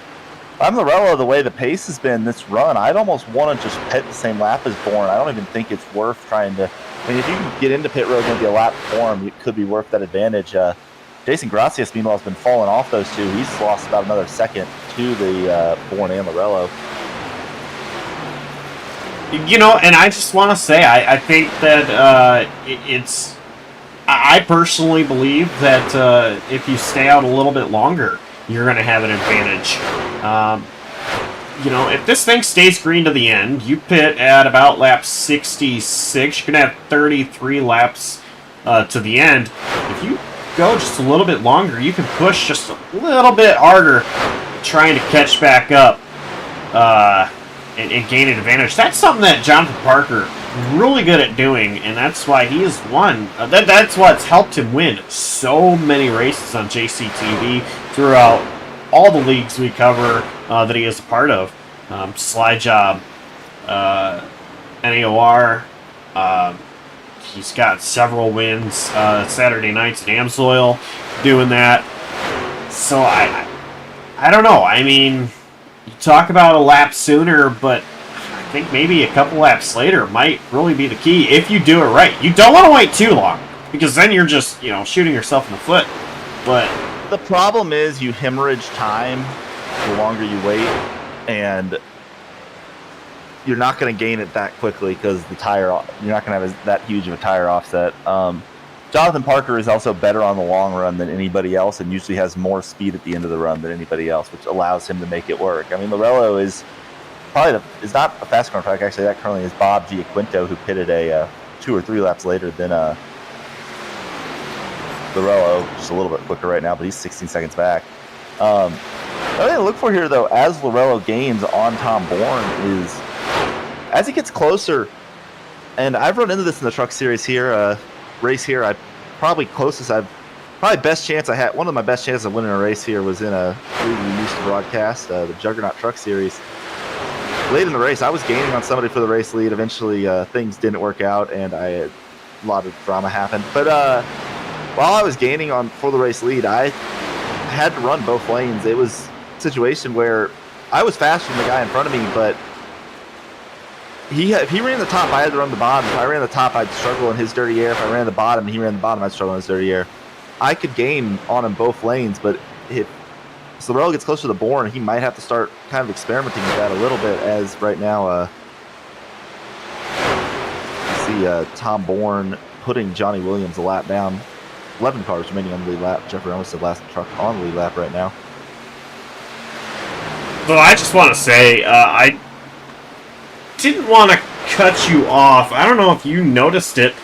I'm Lorello. The way the pace has been this run, I'd almost want to just pit the same lap as Bourne. I don't even think it's worth trying to. I mean, if you can get into pit road maybe a lap before him, it could be worth that advantage. Jason Gracias, meanwhile, has been falling off those two. He's lost about another second to the Bourne and Lorello. You know, and I just want to say, I think that it's... I personally believe that if you stay out a little bit longer, you're going to have an advantage. You know, if this thing stays green to the end, you pit at about lap 66, you're going to have 33 laps to the end. If you go just a little bit longer, you can push just a little bit harder trying to catch back up and gain an advantage. That's something that Jonathan Parker really good at doing, and that's why he has won. That's what's helped him win so many races on JCTV throughout all the leagues we cover that he is a part of. Slide Jawb, NAOR. He's got several wins Saturday nights at AmsOil doing that. So I don't know. I mean, you talk about a lap sooner, but I think maybe a couple laps later might really be the key if you do it right. You don't want to wait too long, because then you're just, you know, shooting yourself in the foot. But the problem is you hemorrhage time the longer you wait, and you're not going to gain it that quickly because the tire, you're not going to have that huge of a tire offset. Jonathan Parker is also better on the long run than anybody else, and usually has more speed at the end of the run than anybody else, which allows him to make it work. I mean, Lorello is probably is not a fast car track. Actually, that currently is Bob Giaquinto, who pitted a 2 or 3 laps later than Lorello, just a little bit quicker right now, but he's 16 seconds back. The thing to look for here, though, as Lorello gains on Tom Bourne is as he gets closer, and I've run into this in the truck series here, race here. Probably best chance I had. One of my best chances of winning a race here was in a league we used to broadcast, the Juggernaut Truck Series. Late in the race, I was gaining on somebody for the race lead. Eventually, things didn't work out, and a lot of drama happened. But while I was gaining for the race lead, I had to run both lanes. It was a situation where I was faster than the guy in front of me, but if he ran the top, I had to run the bottom. If I ran the top, I'd struggle in his dirty air. If I ran the bottom and he ran the bottom, I'd struggle in his dirty air. I could gain on him both lanes, but if Lorello gets closer to Bourne, he might have to start kind of experimenting with that a little bit, as right now you see Tom Bourne putting Johnny Williams a lap down. 11 cars remaining on the lead lap. Jeffrey almost said last truck on the lead lap right now. So I just want to say, I didn't want to cut you off. I don't know if you noticed it,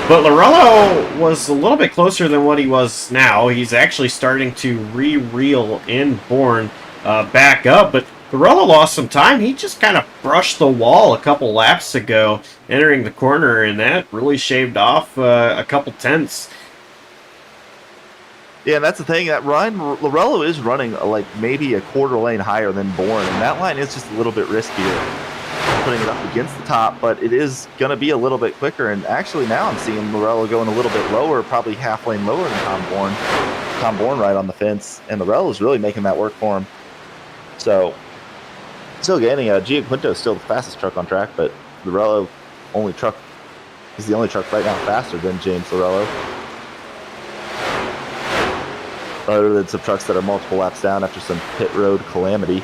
but Lorello was a little bit closer than what he was now. He's actually starting to re-reel in Bourne back up, but Lorello lost some time. He just kind of brushed the wall a couple laps ago, entering the corner, and that really shaved off a couple tenths. Yeah, and that's the thing. That Lorello is running like maybe a quarter lane higher than Bourne, and that line is just a little bit riskier, putting it up against the top, but it is going to be a little bit quicker. And actually now I'm seeing Lorello going a little bit lower, probably half lane lower than Tom Bourne. Tom Bourne right on the fence, and Lorello is really making that work for him. So still gaining. Giaquinto is still the fastest truck on track, but Lorello is the only truck right now faster than James Lorello. Other than some trucks that are multiple laps down after some pit road calamity.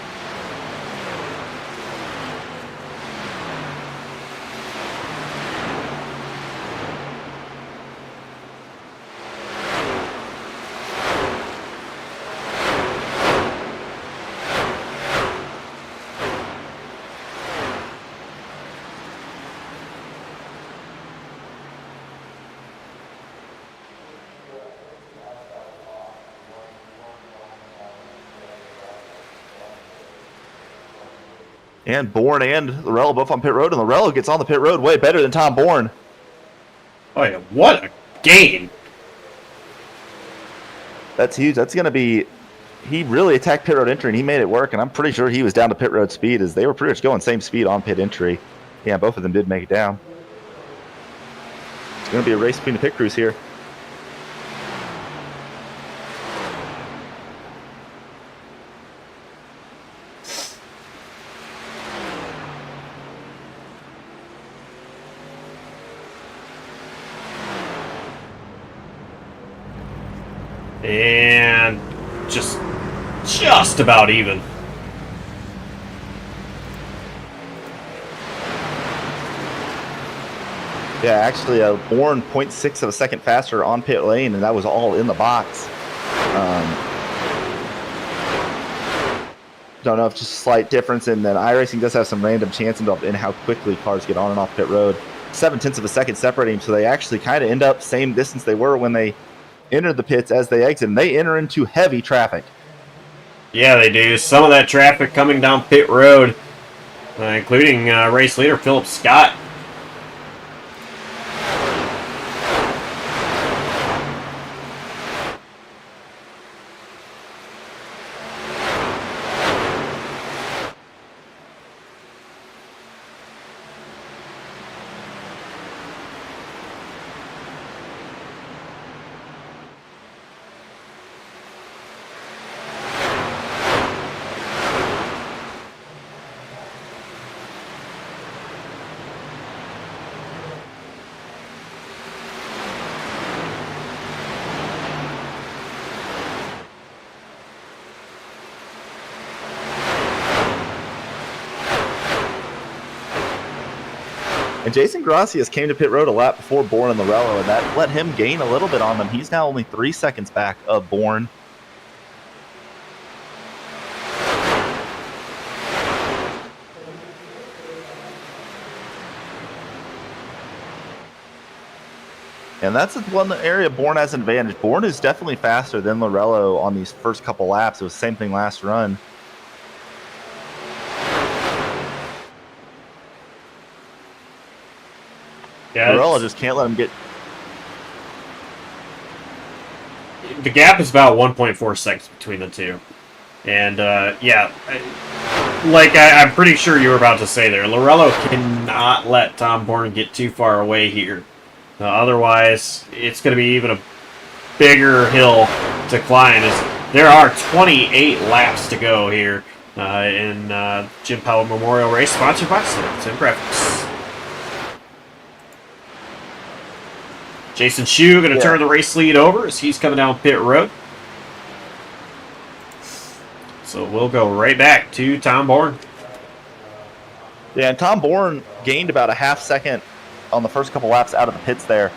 And Bourne and Lorello both on pit road, and Lorello gets on the pit road way better than Tom Bourne. Oh yeah, what a gain! That's huge. That's going to be... He really attacked pit road entry, and he made it work, and I'm pretty sure he was down to pit road speed, as they were pretty much going same speed on pit entry. Yeah, both of them did make it down. It's going to be a race between the pit crews here. And just about even. Yeah, actually, Bourne 0.6 of a second faster on pit lane, and that was all in the box. Don't know if just a slight difference, and then iRacing does have some random chance involved in how quickly cars get on and off pit road. 0.7 of a second separating, so they actually kind of end up same distance they were when they entered the pits as they exit, and they enter into heavy traffic. Yeah, they do. Some of that traffic coming down pit road, including race leader Philip Scott. And Jason Gracias came to pit road a lap before Bourne and Lorello, and that let him gain a little bit on them. He's now only 3 seconds back of Bourne. And that's one area Bourne has an advantage. Bourne is definitely faster than Lorello on these first couple laps. It was the same thing last run. Yeah, Lorello just can't let him get... The gap is about 1.4 seconds between the two. And, yeah, I'm pretty sure you were about to say there, Lorello cannot let Tom Bourne get too far away here. Otherwise, it's going to be even a bigger hill to climb. As there are 28 laps to go here in Jim Powell Memorial Race, sponsored by Southern Sim Grafix. Jason Shue going to turn the race lead over as he's coming down pit road. So we'll go right back to Tom Bourne. Yeah, and Tom Bourne gained about a half second on the first couple laps out of the pits there.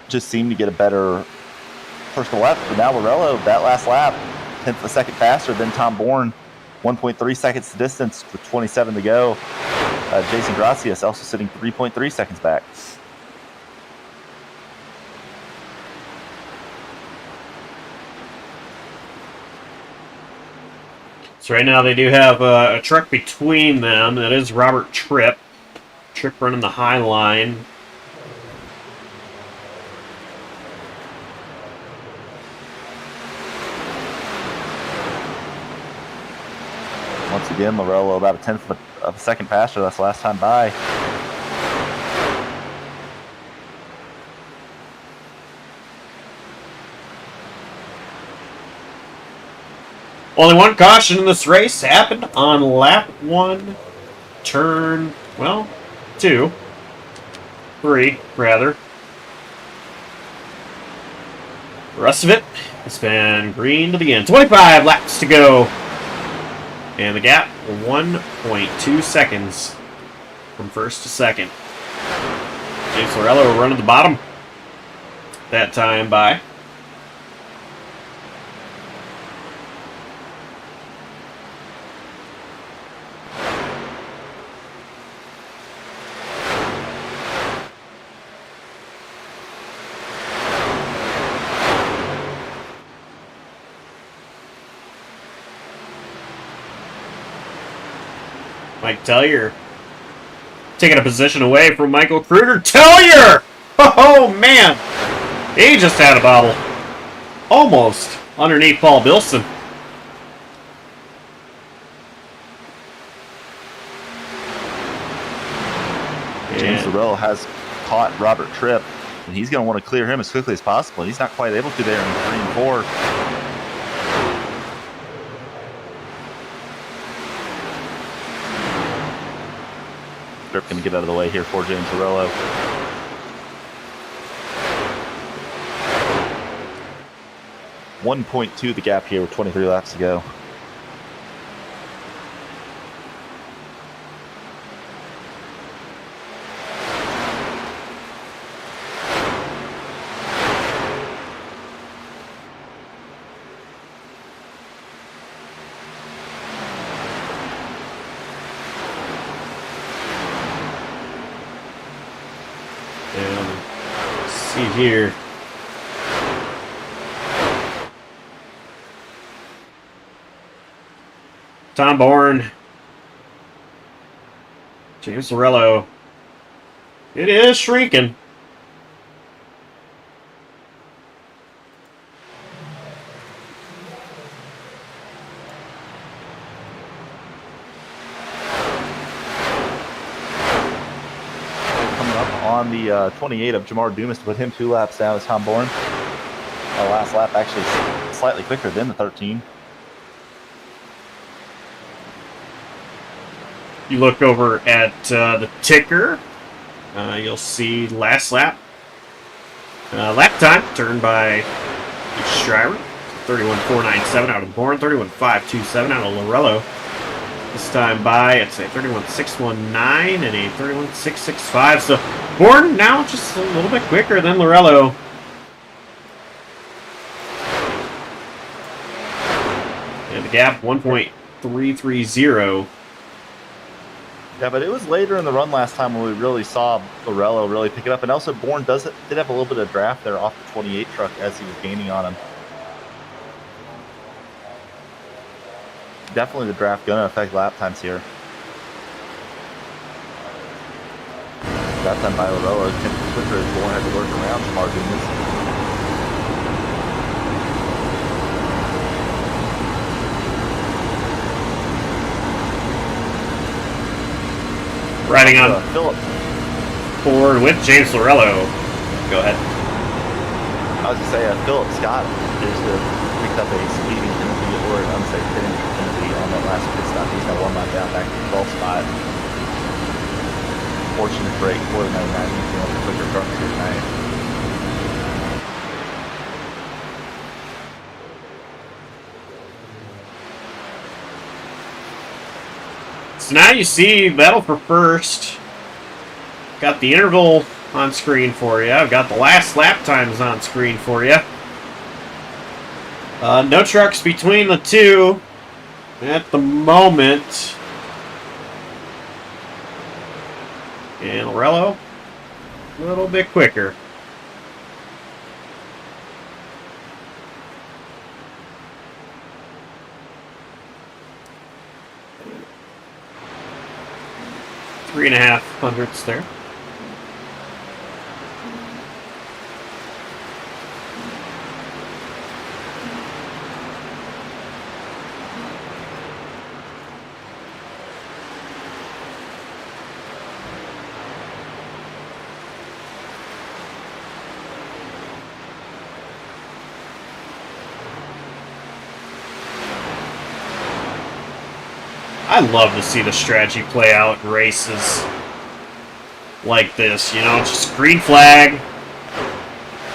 Just seemed to get a better first couple laps. But now Lorello, that last lap, 10th of a second faster than Tom Bourne. 1.3 seconds to distance with 27 to go. Jason Gracias also sitting 3.3 seconds back. So right now they do have a truck between them. That is Robert Tripp. Tripp running the high line. Once again, Lorello about a 10th of a second faster. That's the last time by. Only one caution in this race happened on lap 1, turn, well, 2, 3, rather. The rest of it has been green to the end. 25 laps to go. And the gap, 1.2 seconds from first to second. James Lorello running the bottom that time by. Mike Tellier taking a position away from Michael Kruger. Tellier! Oh, man! He just had a bobble. Almost underneath Paul Bilson. Lorello has caught Robert Tripp, and he's going to want to clear him as quickly as possible. He's not quite able to there in 3 and 4. Tripp going to get out of the way here for James Lorello. .2 the gap here with 23 laps to go. See here. Tom Bourne. James Lorello. It is shrinking. On the 28 of Jamar Dumas to put him 2 laps down as Tom Bourne. Last lap actually slightly quicker than the 13. You look over at the ticker, you'll see last lap. Lap time turned by each driver. 31.497 out of Bourne, 31.527 out of Lorello. This time by, it's a 31.619 and a 31.665. So Bourne now just a little bit quicker than Lorello. And the gap 1.330. Yeah, but it was later in the run last time when we really saw Lorello really pick it up. And also Bourne did have a little bit of draft there off the 28 truck as he was gaining on him. Definitely the draft going to affect lap times here. Lap time by Lorello. Quicker as Bourne had to work around Jamar Dumas. Riding on Philip forward with James Lorello. Go ahead. I was going to say Philip Scott is picked up a speeding penalty or an unsafe penalty on that last pit stop. He's got 1 lap down back to the 12th spot. Fortunate break for the 99. He's one of the quicker trucks here tonight. So now you see battle for first. Got the interval on screen for you. I've got the last lap times on screen for you. No trucks between the two at the moment. And Lorello, a little bit quicker. Three and a half hundredths there. I love to see the strategy play out in races like this. You know, just green flag,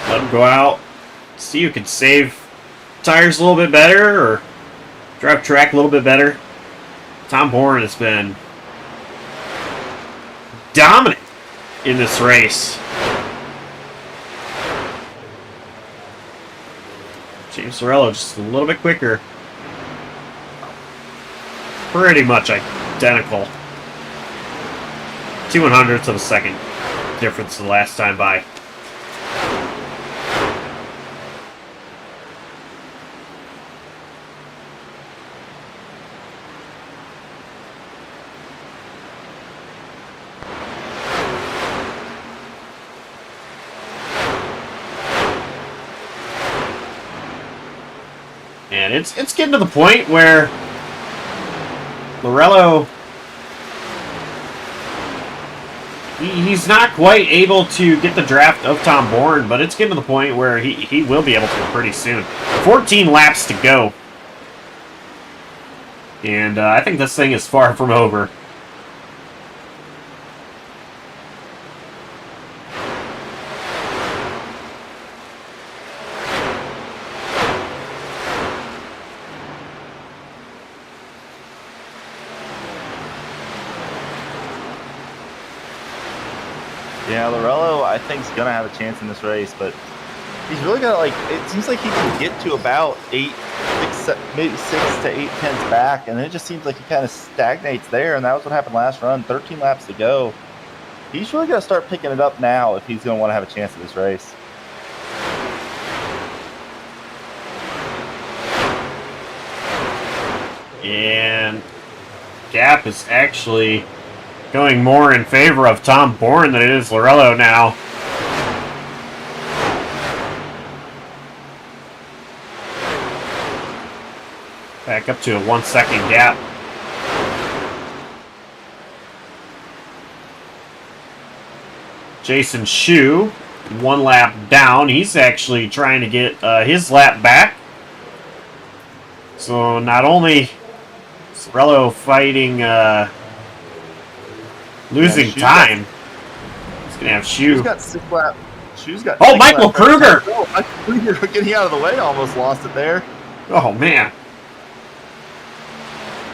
let them go out, see who can save tires a little bit better or drive track a little bit better. Tom Bourne has been dominant in this race. James Lorello just a little bit quicker. Pretty much identical. 2/100ths of a second difference the last time by. And it's getting to the point where Lorello he's not quite able to get the draft of Tom Bourne, but it's getting to the point where he will be able to pretty soon. 14 laps to go. And I think this thing is far from over. Yeah, Lorello, I think, is going to have a chance in this race, but he's really got to, like, it seems like he can get to about maybe 6 to 8 tenths back, and it just seems like he kind of stagnates there, and that was what happened last run. 13 laps to go. He's really got to start picking it up now if he's going to want to have a chance at this race. And gap is actually going more in favor of Tom Bourne than it is Lorello now. Back up to a 1 second gap. Jason Shue, 1 lap down. He's actually trying to get his lap back. So not only is Lorello fighting losing time, he's going to have Shue. Shue's got 6 laps. Shue's got Michael Kruger! Oh, Michael Kruger getting out of the way, almost lost it there. Oh, man.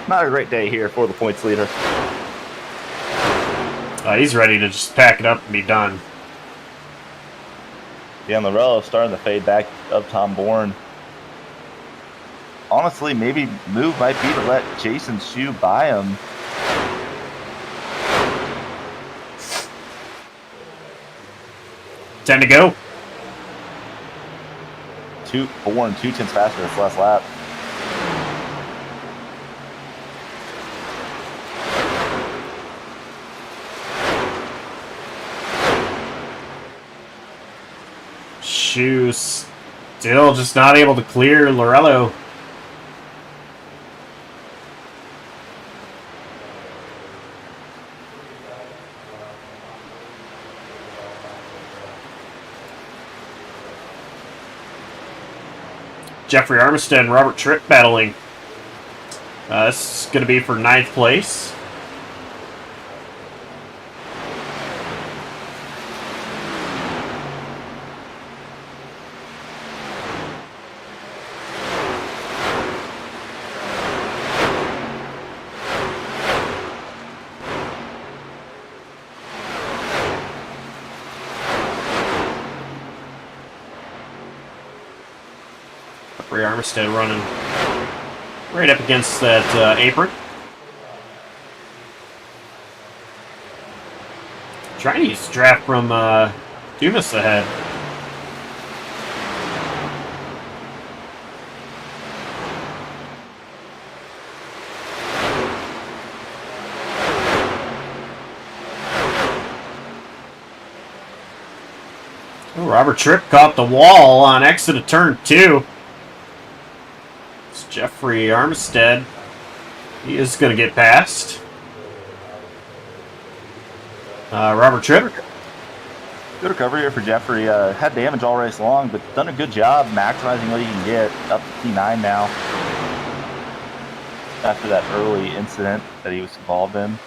Not a great day here for the points leader. He's ready to just pack it up and be done. Yeah, and Lorello starting to fade back of Tom Bourne. Honestly, maybe move might be to let Jason Shue by him. Time to go. Bourne 2 tenths faster this last lap. Shue still just not able to clear Lorello. Jeffrey Armistead and Robert Tripp battling. This is going to be for 9th place. Jeffrey Armistead running right up against that apron. Trying to use draft from Dumas ahead. Oh, Robert Tripp caught the wall on exit of turn 2. It's Jeffrey Armistead. He is going to get past. Robert Tripp. Good recovery here for Jeffrey. Had damage all race long, but done a good job maximizing what he can get. Up to P9 now. After that early incident that he was involved in.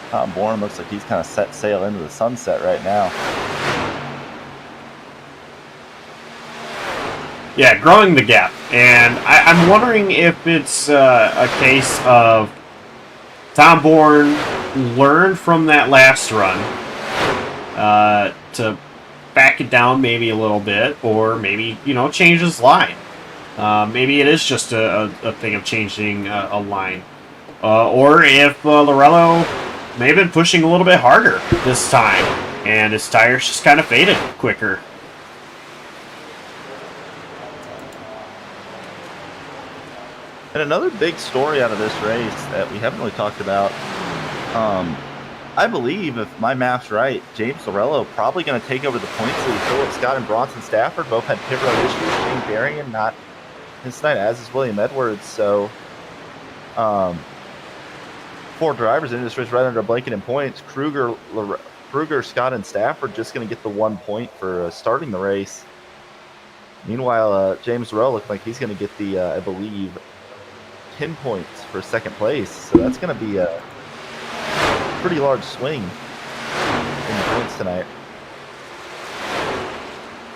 Tom Bourne looks like he's kind of set sail into the sunset right now. Yeah, growing the gap. And I'm wondering if it's a case of Tom Bourne learned from that last run to back it down maybe a little bit, or maybe, change his line. Maybe it is just a thing of changing a line. Or if Lorello may have been pushing a little bit harder this time, and his tires just kind of faded quicker. And another big story out of this race that we haven't really talked about, I believe, if my math's right, James Lorello probably going to take over the points lead. Philip Scott and Bronson Stafford both had pit road issues. Shane Berrien not his tonight, as is William Edwards. So, 4 drivers in this race right under a blanket in points. Kruger, Scott, and Stafford just going to get the 1 point for starting the race. Meanwhile, James Rowe looks like he's going to get the, I believe, 10 points for second place. So that's going to be a pretty large swing in the points tonight.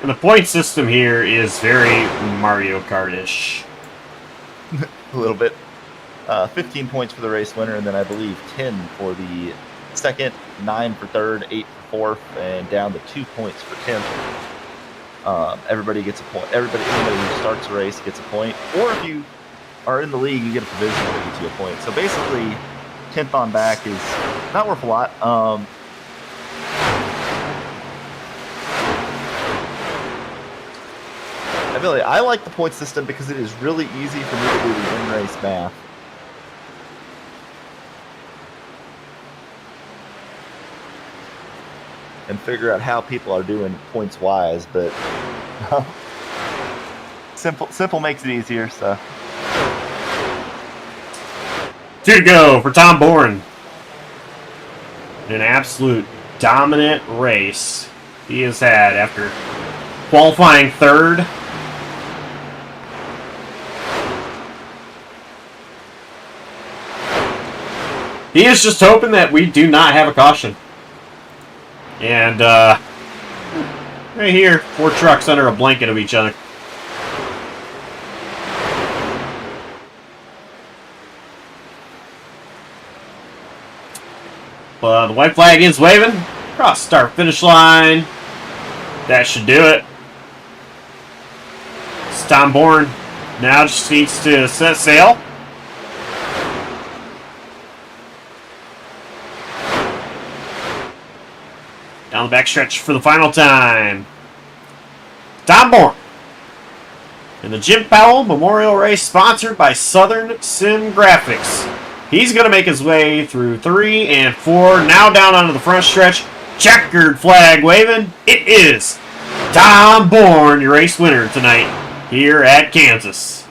And the point system here is very Mario Kart-ish. A little bit. 15 points for the race winner, and then I believe 10 for the second, 9 for third, 8 for fourth, and down to 2 points for 10th. Everybody gets a point. Anybody who starts a race gets a point. Or if you are in the league, you get a provisional that gets you a point. So basically, 10th on back is not worth a lot. I like the point system because it is really easy for me to do the in-race math. And figure out how people are doing points wise, but simple makes it easier. So 2 to go for Tom Bourne. An absolute dominant race he has had after qualifying third. He is just hoping that we do not have a caution. And, right here, 4 trucks under a blanket of each other. But the white flag is waving. Cross start finish line. That should do it. It's Tom Bourne now just needs to set sail. Down the backstretch for the final time. Tom Bourne. In the Jim Powell Memorial Race sponsored by Southern Sim Grafix. He's going to make his way through 3 and 4. Now down onto the front stretch. Checkered flag waving. It is Tom Bourne, your race winner tonight here at Kansas.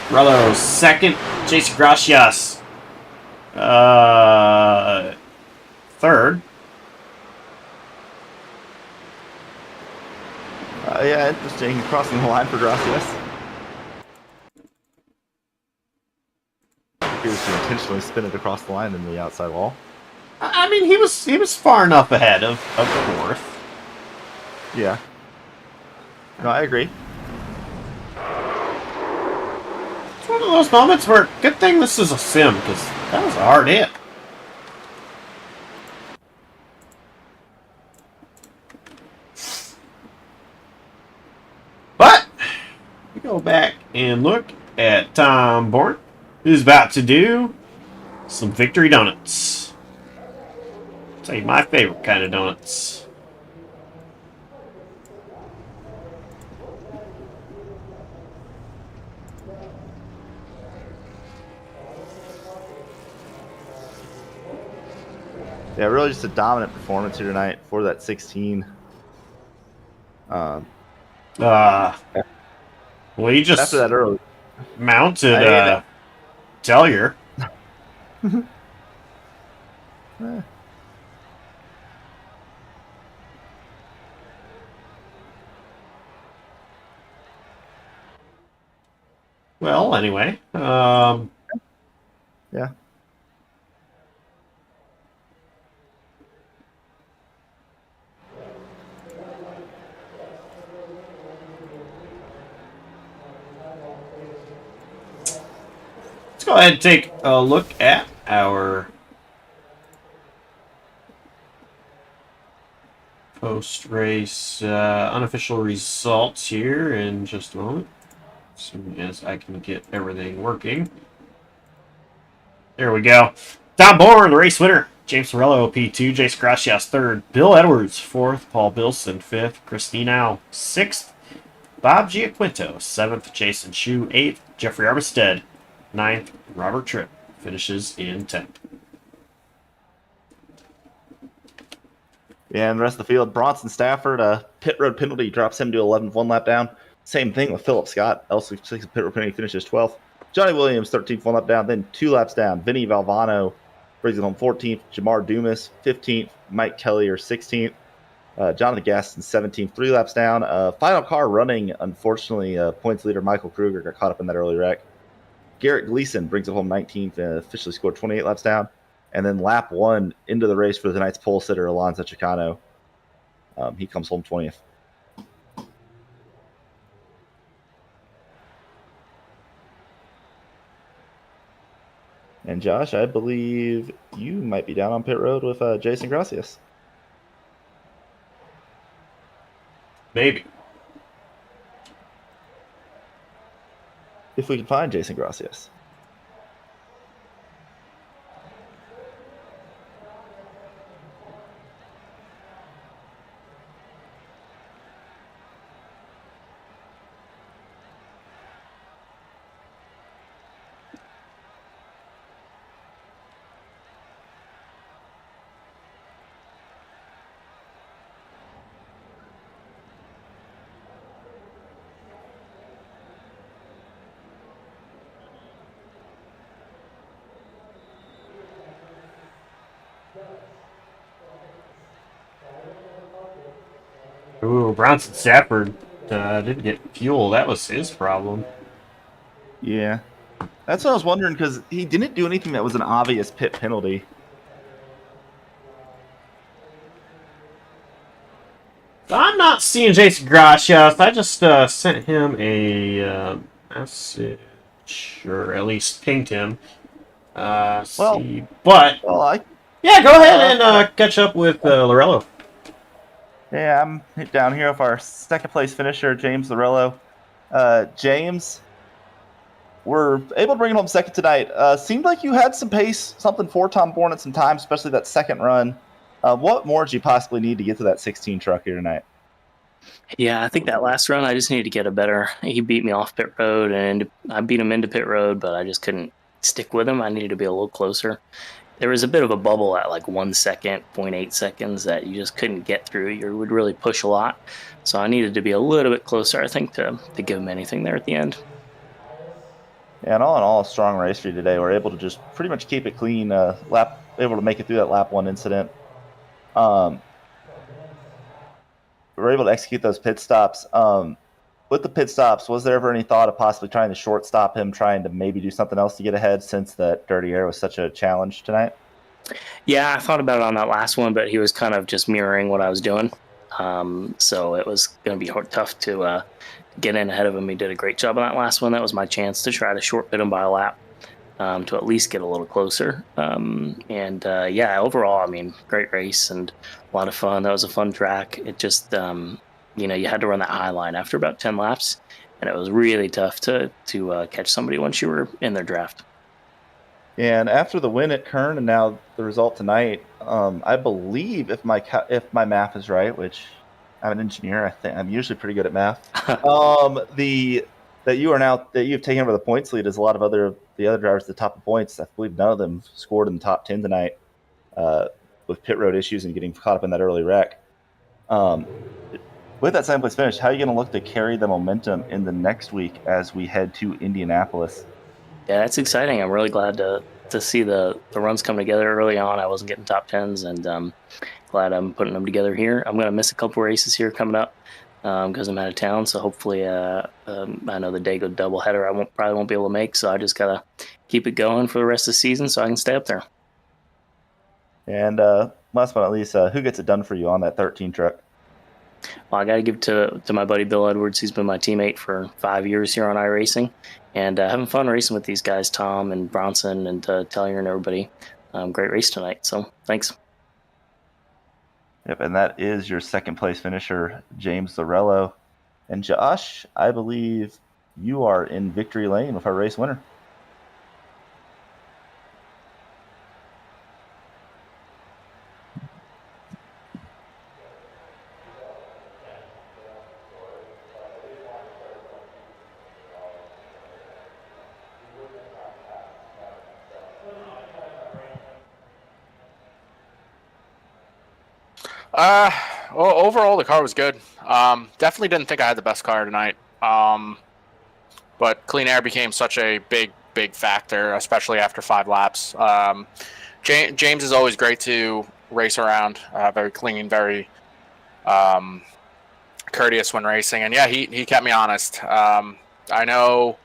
Rello second. Jason Gracias. Third. Yeah, interesting. Crossing the line for Gracias. He was to intentionally spin it across the line in the outside wall. I mean, he was far enough ahead of fourth. Yeah. No, I agree. It's one of those moments where, good thing this is a sim, because that was a hard hit. But, we go back and look at Tom Bourne, who's about to do some victory donuts. I'll tell you my favorite kind of donuts. Yeah, really just a dominant performance here tonight for that 16. Well, you just after that early mounted Tellier. Well, anyway, yeah. Let's go ahead and take a look at our post-race unofficial results here in just a moment. As soon as I can get everything working. There we go. Tom Bourne, the race winner. James Morello, P2. Jace Gracias, 3rd. Bill Edwards, 4th. Paul Bilson, 5th. Christina, 6th. Bob Giaquinto, 7th. Jason Shu, 8th. Jeffrey Armistead, 9th. Robert Tripp finishes in 10th. Yeah, and the rest of the field, Bronson Stafford, a pit road penalty drops him to 11th, 1 lap down. Same thing with Philip Scott. L66 pit road penalty finishes 12th. Johnny Williams, 13th, 1 lap down. Then 2 laps down. Vinny Valvano brings it home 14th. Jamar Dumas, 15th. Mike Kelly, 16th. Jonathan Gaston, 17th, 3 laps down. Final car running, unfortunately, points leader Michael Kruger got caught up in that early wreck. Garrett Gleason brings it home 19th and officially scored 28 laps down. And then lap 1 into the race for the night's pole sitter, Alonso Chicano. He comes home 20th. And Josh, I believe you might be down on pit road with Jason Gracias. Maybe. If we can find Jason Gracias. Ooh, Bronson Safford didn't get fuel. That was his problem. Yeah. That's what I was wondering, because he didn't do anything that was an obvious pit penalty. I'm not seeing Jason Gracias. I just sent him a message, or at least pinged him. Yeah, go ahead and catch up with Lorello. Yeah, I'm down here with our second place finisher, James Lorello. James, we're able to bring him home second tonight. Seemed like you had some pace, something for Tom Bourne at some time, especially that second run. What more did you possibly need to get to that 16 truck here tonight? Yeah, I think that last run, I just needed to get a better. He beat me off pit road, and I beat him into pit road, but I just couldn't stick with him. I needed to be a little closer. There was a bit of a bubble at like 1 second, 0.8 seconds that you just couldn't get through. You would really push a lot. So I needed to be a little bit closer, I think, to give him anything there at the end. Yeah, and all in all, a strong race for you today. We're able to just pretty much keep it clean. Able to make it through that lap 1 incident. We were able to execute those pit stops. With the pit stops, was there ever any thought of possibly trying to short stop him, trying to maybe do something else to get ahead, since that dirty air was such a challenge tonight? Yeah, I thought about it on that last one, but he was kind of just mirroring what I was doing. So it was going to be tough to get in ahead of him. He did a great job on that last one. That was my chance to try to short pit him by a lap, to at least get a little closer. Yeah, overall, I mean, great race and a lot of fun. That was a fun track. It just, you had to run that high line after about 10 laps, and it was really tough to catch somebody once you were in their draft. And after the win at Kern and now the result tonight, I believe if my math is right, which I'm an engineer, I think I'm usually pretty good at math. That you've taken over the points lead as a lot of the other drivers at the top of points. I believe none of them scored in the top 10 tonight, with pit road issues and getting caught up in that early wreck. With that second place finish, how are you going to look to carry the momentum in the next week as we head to Indianapolis? Yeah, that's exciting. I'm really glad to see the runs come together early on. I wasn't getting top 10s, and glad I'm putting them together here. I'm going to miss a couple races here coming up because I'm out of town. So hopefully, I know the Dago doubleheader I probably won't be able to make. So I just got to keep it going for the rest of the season so I can stay up there. And last but not least, who gets it done for you on that 13 truck? Well, I got to give to my buddy Bill Edwards. He's been my teammate for 5 years here on iRacing, and having fun racing with these guys, Tom and Bronson and Tellier and everybody. Great race tonight, so thanks. Yep, and that is your second place finisher, James Lorello. And Josh, I believe you are in victory lane with our race winner. Well, overall the car was good. Definitely didn't think I had the best car tonight. But clean air became such a big factor, especially after 5 laps. James is always great to race around, very clean, very courteous when racing. And yeah, he kept me honest. I know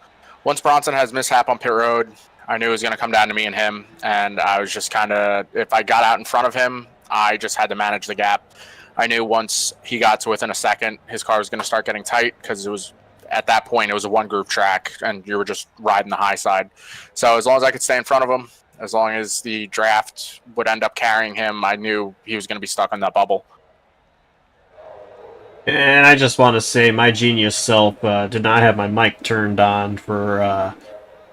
once Bronson has mishap on pit road, I knew it was going to come down to me and him. And I was just kind of, if I got out in front of him, I just had to manage the gap. I knew once he got to within a second, his car was going to start getting tight because it was, at that point, it was a one-group track and you were just riding the high side. So as long as I could stay in front of him, as long as the draft would end up carrying him, I knew he was going to be stuck in that bubble. And I just want to say my genius self did not have my mic turned on for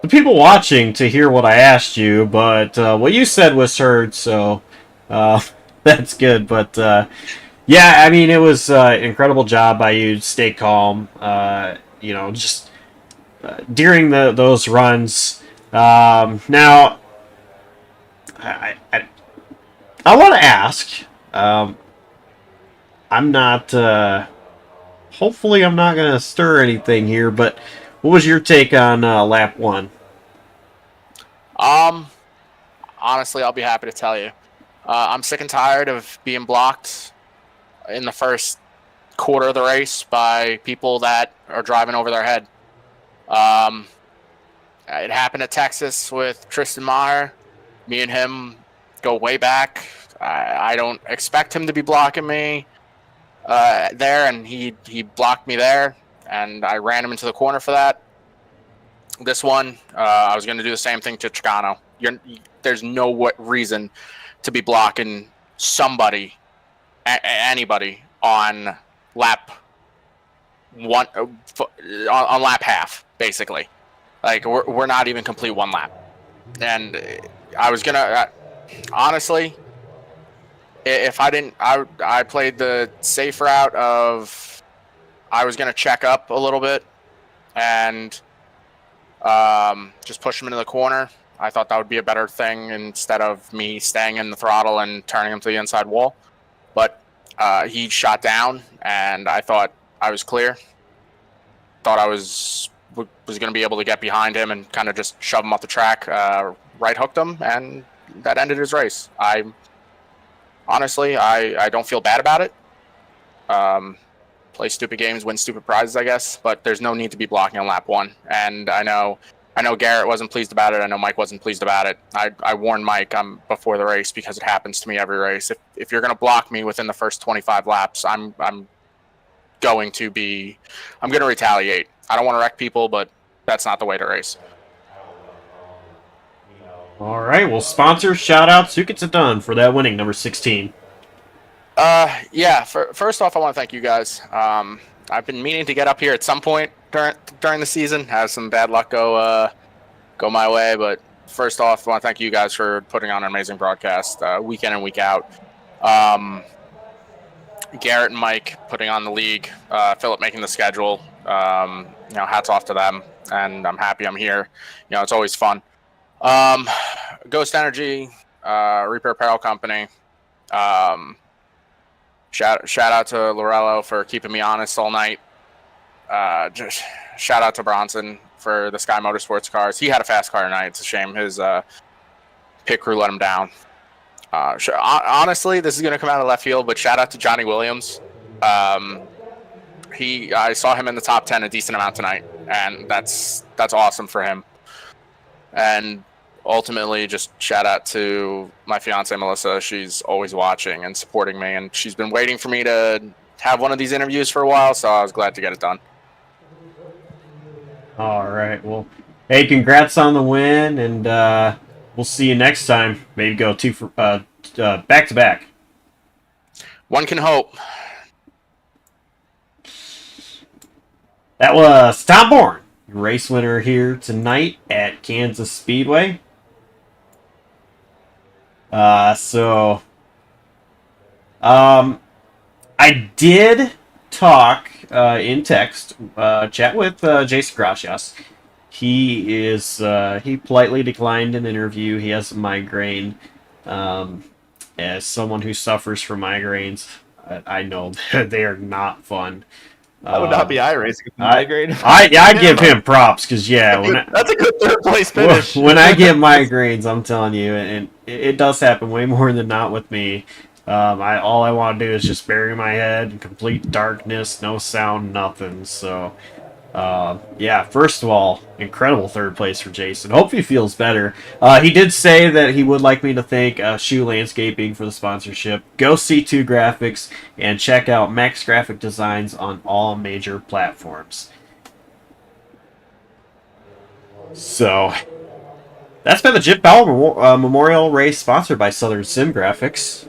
the people watching to hear what I asked you, but what you said was heard, so that's good. But yeah, I mean, it was an incredible job by you to stay calm, just during those runs. Now, I want to ask, I'm not, hopefully I'm not going to stir anything here, but what was your take on lap 1? Honestly, I'll be happy to tell you. I'm sick and tired of being blocked in the first quarter of the race by people that are driving over their head. It happened at Texas with Tristan Maher. Me and him go way back. I don't expect him to be blocking me there, and he blocked me there, and I ran him into the corner for that. This one, I was going to do the same thing to Chicano. There's no reason to be blocking somebody, anybody on lap 1, on lap half, basically. Like, we're not even complete 1 lap. And I was going to, honestly, if I didn't, I played the safe route of, I was going to check up a little bit and just push him into the corner. I thought that would be a better thing instead of me staying in the throttle and turning him to the inside wall. But he shot down, and I thought I was clear. Thought I was going to be able to get behind him and kind of just shove him off the track. Right hooked him, and that ended his race. Honestly, I don't feel bad about it. Play stupid games, win stupid prizes, I guess. But there's no need to be blocking on lap 1. And I know Garrett wasn't pleased about it. I know Mike wasn't pleased about it. I warned Mike before the race because it happens to me every race. If you're going to block me within the first 25 laps, I'm going to retaliate. I don't want to wreck people, but that's not the way to race. All right, well, sponsor shout-outs. Who gets it done for that winning number 16? Yeah, first off, I want to thank you guys. I've been meaning to get up here at some point during the season. Have some bad luck go my way, but first off, I want to thank you guys for putting on an amazing broadcast week in and week out. Garrett and Mike putting on the league, Philip making the schedule. Hats off to them, and I'm happy I'm here. It's always fun. Ghost Energy, Reaper Apparel Company. Shout out to Lorello for keeping me honest all night. Just shout out to Bronson for the Sky Motorsports cars. He had a fast car tonight. It's a shame his pit crew let him down. Honestly, this is going to come out of left field, but shout out to Johnny Williams. I saw him in the top 10 a decent amount tonight, and that's awesome for him. And ultimately, just shout out to my fiance Melissa. She's always watching and supporting me, and she's been waiting for me to have one of these interviews for a while, so I was glad to get it done. All right, well, hey, congrats on the win, and we'll see you next time. Maybe go back to back. One can hope. That was Tom Bourne, race winner here tonight at Kansas Speedway. I did talk in text, chat with Jason Gracias. He politely declined an interview. He has a migraine. As someone who suffers from migraines, I know they are not fun. That would not be iRacing. I give him props because that's a good third place finish. when I get migraines, I'm telling you, and it does happen way more than not with me. All I want to do is just bury my head in complete darkness, no sound, nothing. So, first of all, incredible third place for Jason. Hope he feels better. He did say that he would like me to thank Shoe Landscaping for the sponsorship. Go C2 Graphics and check out Max Graphic Designs on all major platforms. So, that's been the Jim Powell Memorial Race sponsored by Southern Sim Grafix.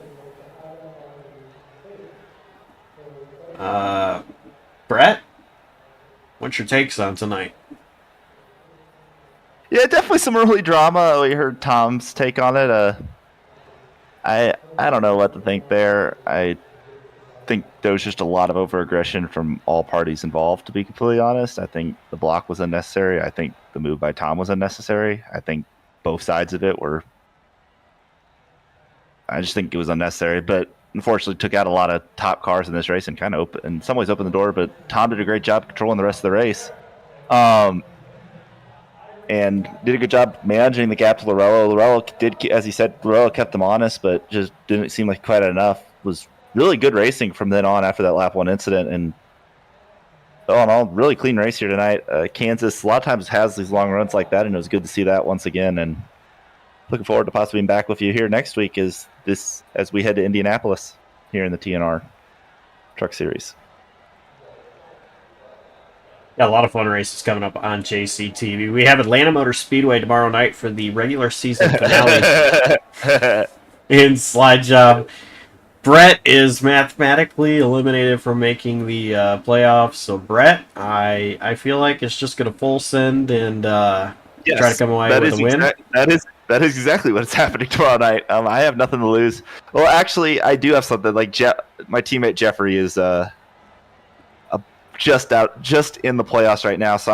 Brett, what's your takes on tonight? Yeah, definitely some early drama. We heard Tom's take on it. I don't know what to think there. I think there was just a lot of over-aggression from all parties involved, to be completely honest. I think the block was unnecessary. I think the move by Tom was unnecessary. I think both sides of it were... I just think it was unnecessary, but unfortunately took out a lot of top cars in this race and kind of in some ways opened the door, but Tom did a great job controlling the rest of the race. And did a good job managing the gap to Lorello. Lorello did, as he said, Lorello kept them honest, but just didn't seem like quite enough. Was really good racing from then on after that lap 1 incident, and all in all, really clean race here tonight. Kansas a lot of times has these long runs like that, and it was good to see that once again. And looking forward to possibly being back with you here next week as we head to Indianapolis here in the TNR Truck Series. Got a lot of fun races coming up on JCTV. We have Atlanta Motor Speedway tomorrow night for the regular season finale in Slide Jawb. Brett is mathematically eliminated from making the playoffs. So, Brett, I feel like it's just going to full send and try to come away with a win. That is exactly what's happening tomorrow night. I have nothing to lose. Well, actually, I do have something. Like my teammate Jeffrey is just in the playoffs right now, so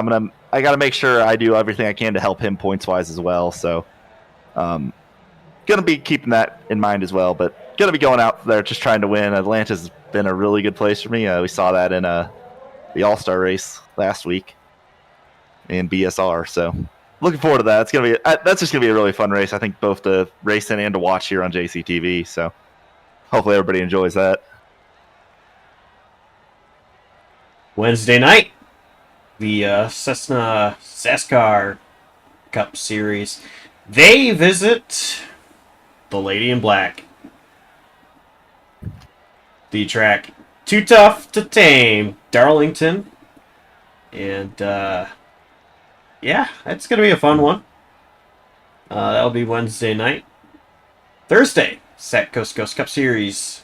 I got to make sure I do everything I can to help him points wise as well. So, gonna be keeping that in mind as well. But gonna be going out there just trying to win. Atlanta's been a really good place for me. We saw that in the All-Star race last week in BSR. So. Looking forward to that. That's just gonna be a really fun race. I think both to race in and to watch here on JCTV. So hopefully everybody enjoys that. Wednesday night, the Cessna AASCAR Cup Series. They visit the Lady in Black. The track Too Tough to Tame, Darlington, and it's going to be a fun one. That'll be Wednesday night. Thursday, SAAC Coast to Coast Cup Series.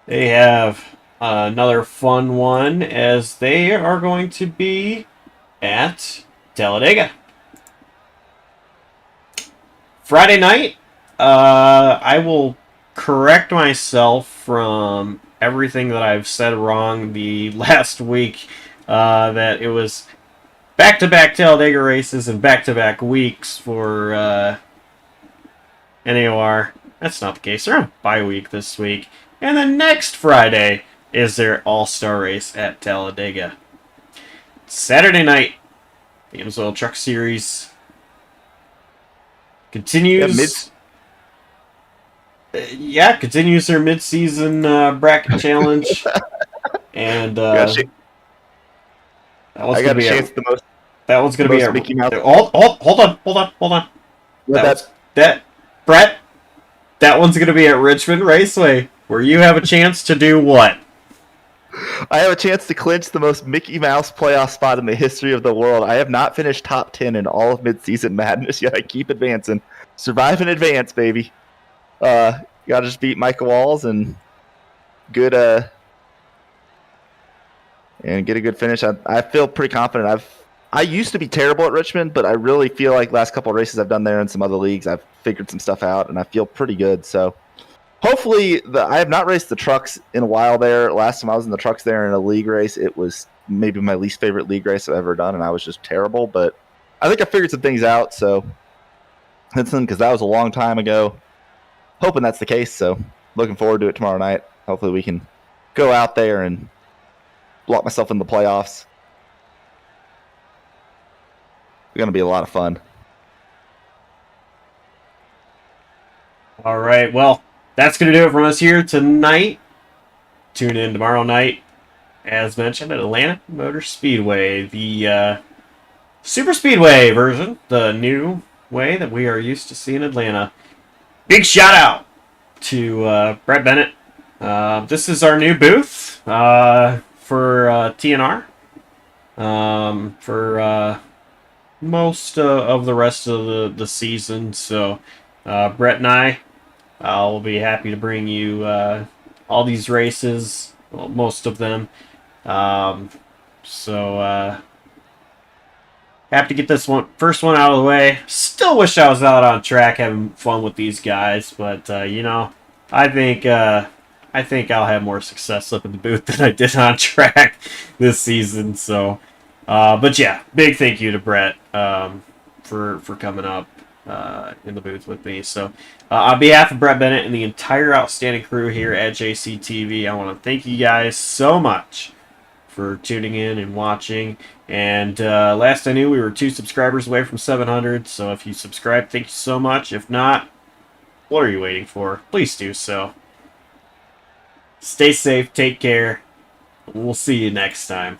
They have another fun one as they are going to be at Talladega. Friday night, I will correct myself from everything that I've said wrong the last week. That it was back-to-back Talladega races and back-to-back weeks for NAOR. That's not the case. They're on bye week this week. And then next Friday is their all-star race at Talladega. Saturday night, the AmsOil Truck Series continues. Continues their mid-season bracket challenge. And that one's going to be a Mickey Mouse. Hold on. Brett, that one's going to be at Richmond Raceway, where you have a chance to do what? I have a chance to clinch the most Mickey Mouse playoff spot in the history of the world. I have not finished top 10 in all of mid-season madness yet. I keep advancing. Survive and advance, baby. Got to just beat Michael Walls and get a good finish. I feel pretty confident. I used to be terrible at Richmond, but I really feel like last couple of races I've done there and some other leagues, I've figured some stuff out, and I feel pretty good. So hopefully, I have not raced the trucks in a while there. Last time I was in the trucks there in a league race, it was maybe my least favorite league race I've ever done, and I was just terrible. But I think I figured some things out, so because that was a long time ago. Hoping that's the case, so looking forward to it tomorrow night. Hopefully we can go out there and lock myself in the playoffs. It's going to be a lot of fun. All right, well, that's going to do it from us here tonight. Tune in tomorrow night, as mentioned, at Atlanta Motor Speedway, the Super Speedway version, the new way that we are used to seeing Atlanta. Big shout out to Brett Bennett. This is our new booth for TNR. For most of the rest of the season. So Brett and I will be happy to bring you all these races, well, most of them. Happy to get this first one out of the way. Still wish I was out on track having fun with these guys, but you know, I think I'll have more success up in the booth than I did on track this season. So, but yeah, big thank you to Brett for coming up in the booth with me. So, on behalf of Brett Bennett and the entire outstanding crew here at JCTV, I want to thank you guys so much for tuning in and watching. And last I knew, we were 2 subscribers away from 700. So if you subscribe, thank you so much. If not, what are you waiting for? Please do so. Stay safe, take care. We'll see you next time.